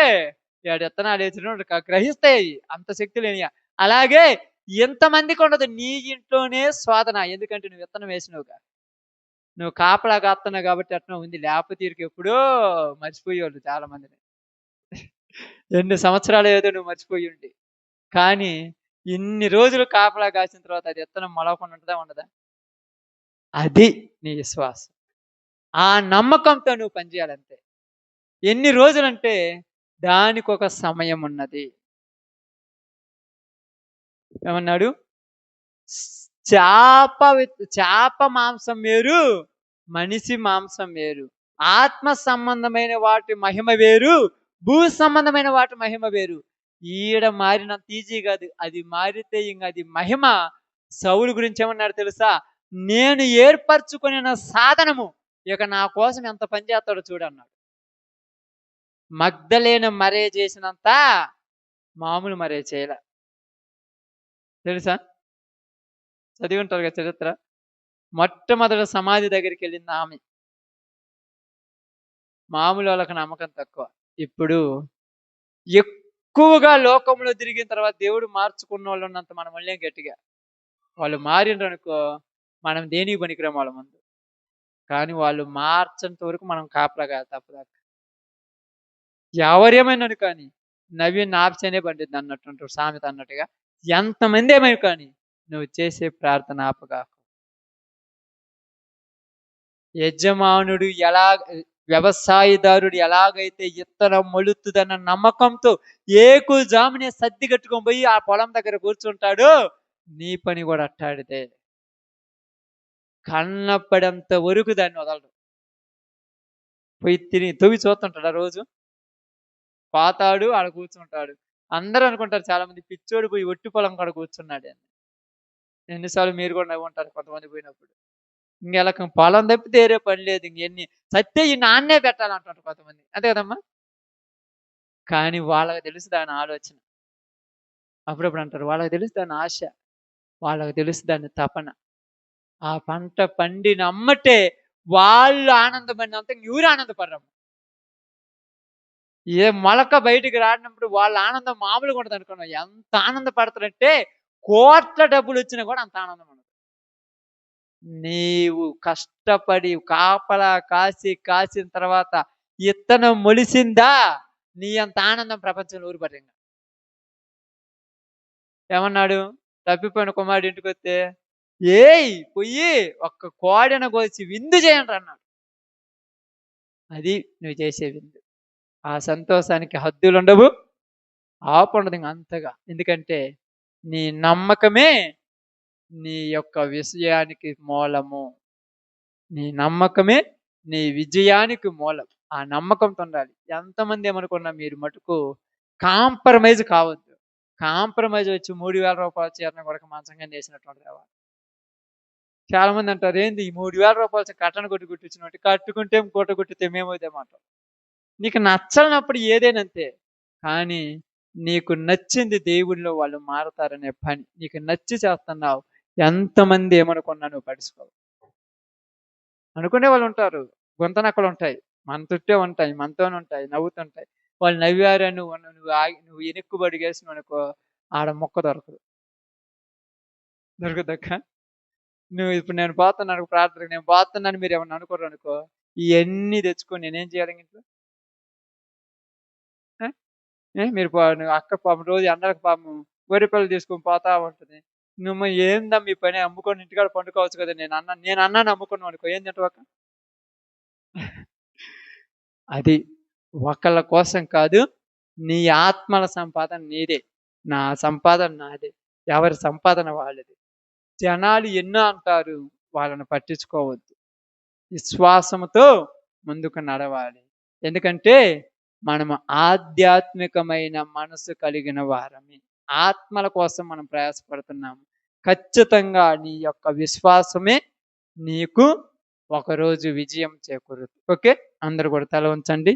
ఏడు ఇత్తనాలు వేసినోడు గ్రహిస్తాయి అయి. అంత శక్తి లేనియ. అలాగే ఎంతమందికి ఉండదు నీ ఇంట్లోనే శోధన. ఎందుకంటే నువ్వు విత్తనం వేసినావుగా. నువ్వు కాపలా కాస్తున్నావు కాబట్టి అట్నే ఉంది. లేకపోతే ఈడికి ఎప్పుడో మర్చిపోయేవాళ్ళు చాలా మందిని. ఎన్ని సంవత్సరాలు ఏదో నువ్వు మర్చిపోయి ఉండి. కానీ ఇన్ని రోజులు కాపలా కాసిన తర్వాత అది విత్తనం మొలవకుండా ఉంటదా? ఉండదా? అది నీ విశ్వాసం. ఆ నమ్మకంతో నువ్వు పనిచేయాలంతే. ఎన్ని రోజులంటే దానికొక సమయం ఉన్నది. ఏమన్నాడు? చేప మాంసం వేరు, మనిషి మాంసం వేరు. ఆత్మ సంబంధమైన వాటి మహిమ వేరు, భూ సంబంధమైన వాటి మహిమ వేరు. ఈడ మారినంత ఈజీ కాదు. అది మారితే ఇంక అది మహిమ. సౌలు గురించి ఏమన్నాడు తెలుసా? నేను ఏర్పరచుకున్న సాధనము ఇక నా కోసం ఎంత పని చేస్తాడో చూడన్నాడు. మగ్ధలేన మరే చేసినంత మామూలు మరే చేయలే. తెలుసా? చదివి ఉంటారు కదా చరిత్ర. మొట్టమొదటి సమాధి దగ్గరికి వెళ్ళింది ఆమె. మామూలు వాళ్ళకి నమ్మకం తక్కువ. ఇప్పుడు ఎక్కువగా లోకంలో తిరిగిన తర్వాత దేవుడు మార్చుకున్న వాళ్ళు ఉన్నంత మనం మళ్ళీ గట్టిగా. వాళ్ళు మారిండ్రనుకో మనం దేనికి పనికిరాం వాళ్ళ ముందు. కానీ వాళ్ళు మార్చంత వరకు మనం కాపలాగా తప్పదాక. ఎవరేమైనాను కానీ నవీన్ ఆప్షనే పండిద్ది అన్నట్టు సామెత అన్నట్టుగా. ఎంతమంది ఏమై కానీ నువ్వు చేసే ప్రార్థన ఆపగా. యజమానుడు వ్యవసాయదారుడు ఎలాగైతే ఇత్తనం మొలుతుందన్న నమ్మకంతో ఏకుజామునే సద్ది కట్టుకొని పోయి ఆ పొలం దగ్గర కూర్చుంటాడో నీ పని కూడా అట్టాడితే. కన్నపడంత వరకు దాన్ని వదలడు. పోయి తొవ్వి చూస్తుంటాడు ఆ రోజు. పాతాడు ఆడ కూర్చుంటాడు. అందరూ అనుకుంటారు చాలా మంది పిచ్చోడు పోయి ఒట్టి పొలం కాడ కూర్చున్నాడు అని. ఎన్నిసార్లు మీరు కూడా నవ్వు ఉంటారు కొంతమంది పోయినప్పుడు. ఇంకెలా పొలం తప్పితే వేరే పని లేదు. ఇంకెన్ని సత్తే ఈ నాన్నే పెట్టాలంటారు కొంతమంది. అంతే కదమ్మా? కానీ వాళ్ళకి తెలుసు దాని ఆలోచన. అప్పుడప్పుడు అంటారు వాళ్ళకి తెలుసు దాని ఆశ, వాళ్ళకి తెలుసు దాని తపన. ఆ పంట పండిన అమ్మటే వాళ్ళు ఆనందపడినంత ఎవరు ఆనందపడరు. ఏ మొలక బయటికి రాడినప్పుడు వాళ్ళ ఆనందం మామూలుగా ఉండదు అనుకున్నాం. ఎంత ఆనందపడతారంటే కోట్ల డబ్బులు వచ్చినా కూడా అంత ఆనందం ఉండదు. నీవు కష్టపడి కాపలా కాసిన తర్వాత ఇత్తనం మొలిసిందా నీ అంత ఆనందం ప్రపంచంలో ఊరుపడింది. ఏమన్నాడు? తప్పిపోయిన కుమారుడు ఇంటికి వస్తే ఏయ్ పొయ్యి ఒక్క కోడెను కోసి విందు చేయండి అన్నాడు. అది నువ్వు చేసే విందు. ఆ సంతోషానికి హద్దులుండవు, ఆపుండదు ఇంక అంతగా. ఎందుకంటే నీ నమ్మకమే నీ యొక్క విజయానికి మూలము. నీ నమ్మకమే నీ విజయానికి మూలం. ఆ నమ్మకంతో ఉండాలి. ఎంతమంది ఏమనుకున్నా మీరు మటుకు కాంప్రమైజ్ కావద్దు. కాంప్రమైజ్ వచ్చి రూ. 3000 చీరను కూడా మంచం కింద ఏసినట్టుంటది వ్యవహారం. చాలా మంది అంటారు, "ఏంది ఈ రూ. 3000 కట్టను కొట్టి కుట్టించినట్టు కట్టుకుంటే గుట్ట కుట్టితే మేమవుతామంటాం." నీకు నచ్చనప్పుడు ఏదైనా అంతే. కానీ నీకు నచ్చింది దేవుడిలో వాళ్ళు మారతారనే పని. నీకు నచ్చి చేస్తున్నావు. ఎంతమంది ఏమనుకున్నా నువ్వు పట్టించుకోవు. అనుకునే వాళ్ళు ఉంటారు. గుంతనక్కలుంటాయి. మన చుట్టే ఉంటాయి. మనతోనే ఉంటాయి. నవ్వుతుంటాయి. వాళ్ళు నవ్వారని నువ్వు నువ్వు ఎనిక్కుబడిగేసినావనుకో ఆడ ముక్క దొరకదు. దొరకదక్క. నువ్వు ఇప్పుడు నేను పోతున్నాను ప్రార్థనకి, నేను పోతున్నాను మీరేమన్నా అనుకోరనుకో, ఇయన్నీ తెచ్చుకొని నేనేం చేయాలి ఇంట్లో? ఆ! మీరు నువ్వు అక్క పాపం రోజు ఎండలకు పాపం గొర్రెపిల్లలు తీసుకొని పోతా ఉంటది. నువ్వు ఏందమ్మా మీ పని అమ్ముకొని ఇంటికాడ పండుకోవచ్చు కదా! నేను అన్నాను అమ్ముకున్నావనుకో ఏం తింటావక్క? అది. ఒకళ్ళ కోసం కాదు. నీ ఆత్మల సంపాదన నీదే. నా సంపాదన నాదే. ఎవరి సంపాదన వాళ్ళది. జనాలు ఎన్నో అంటారు. వాళ్ళని పట్టించుకోవద్దు. విశ్వాసముతో ముందుకు నడవాలి. ఎందుకంటే మనము ఆధ్యాత్మికమైన మనసు కలిగిన వారమే. ఆత్మల కోసం మనం ప్రయాసపడుతున్నాము. ఖచ్చితంగా నీ యొక్క విశ్వాసమే నీకు ఒకరోజు విజయం చేకూరుతుంది. ఓకే. అందరూ కూడా తల ఉంచండి.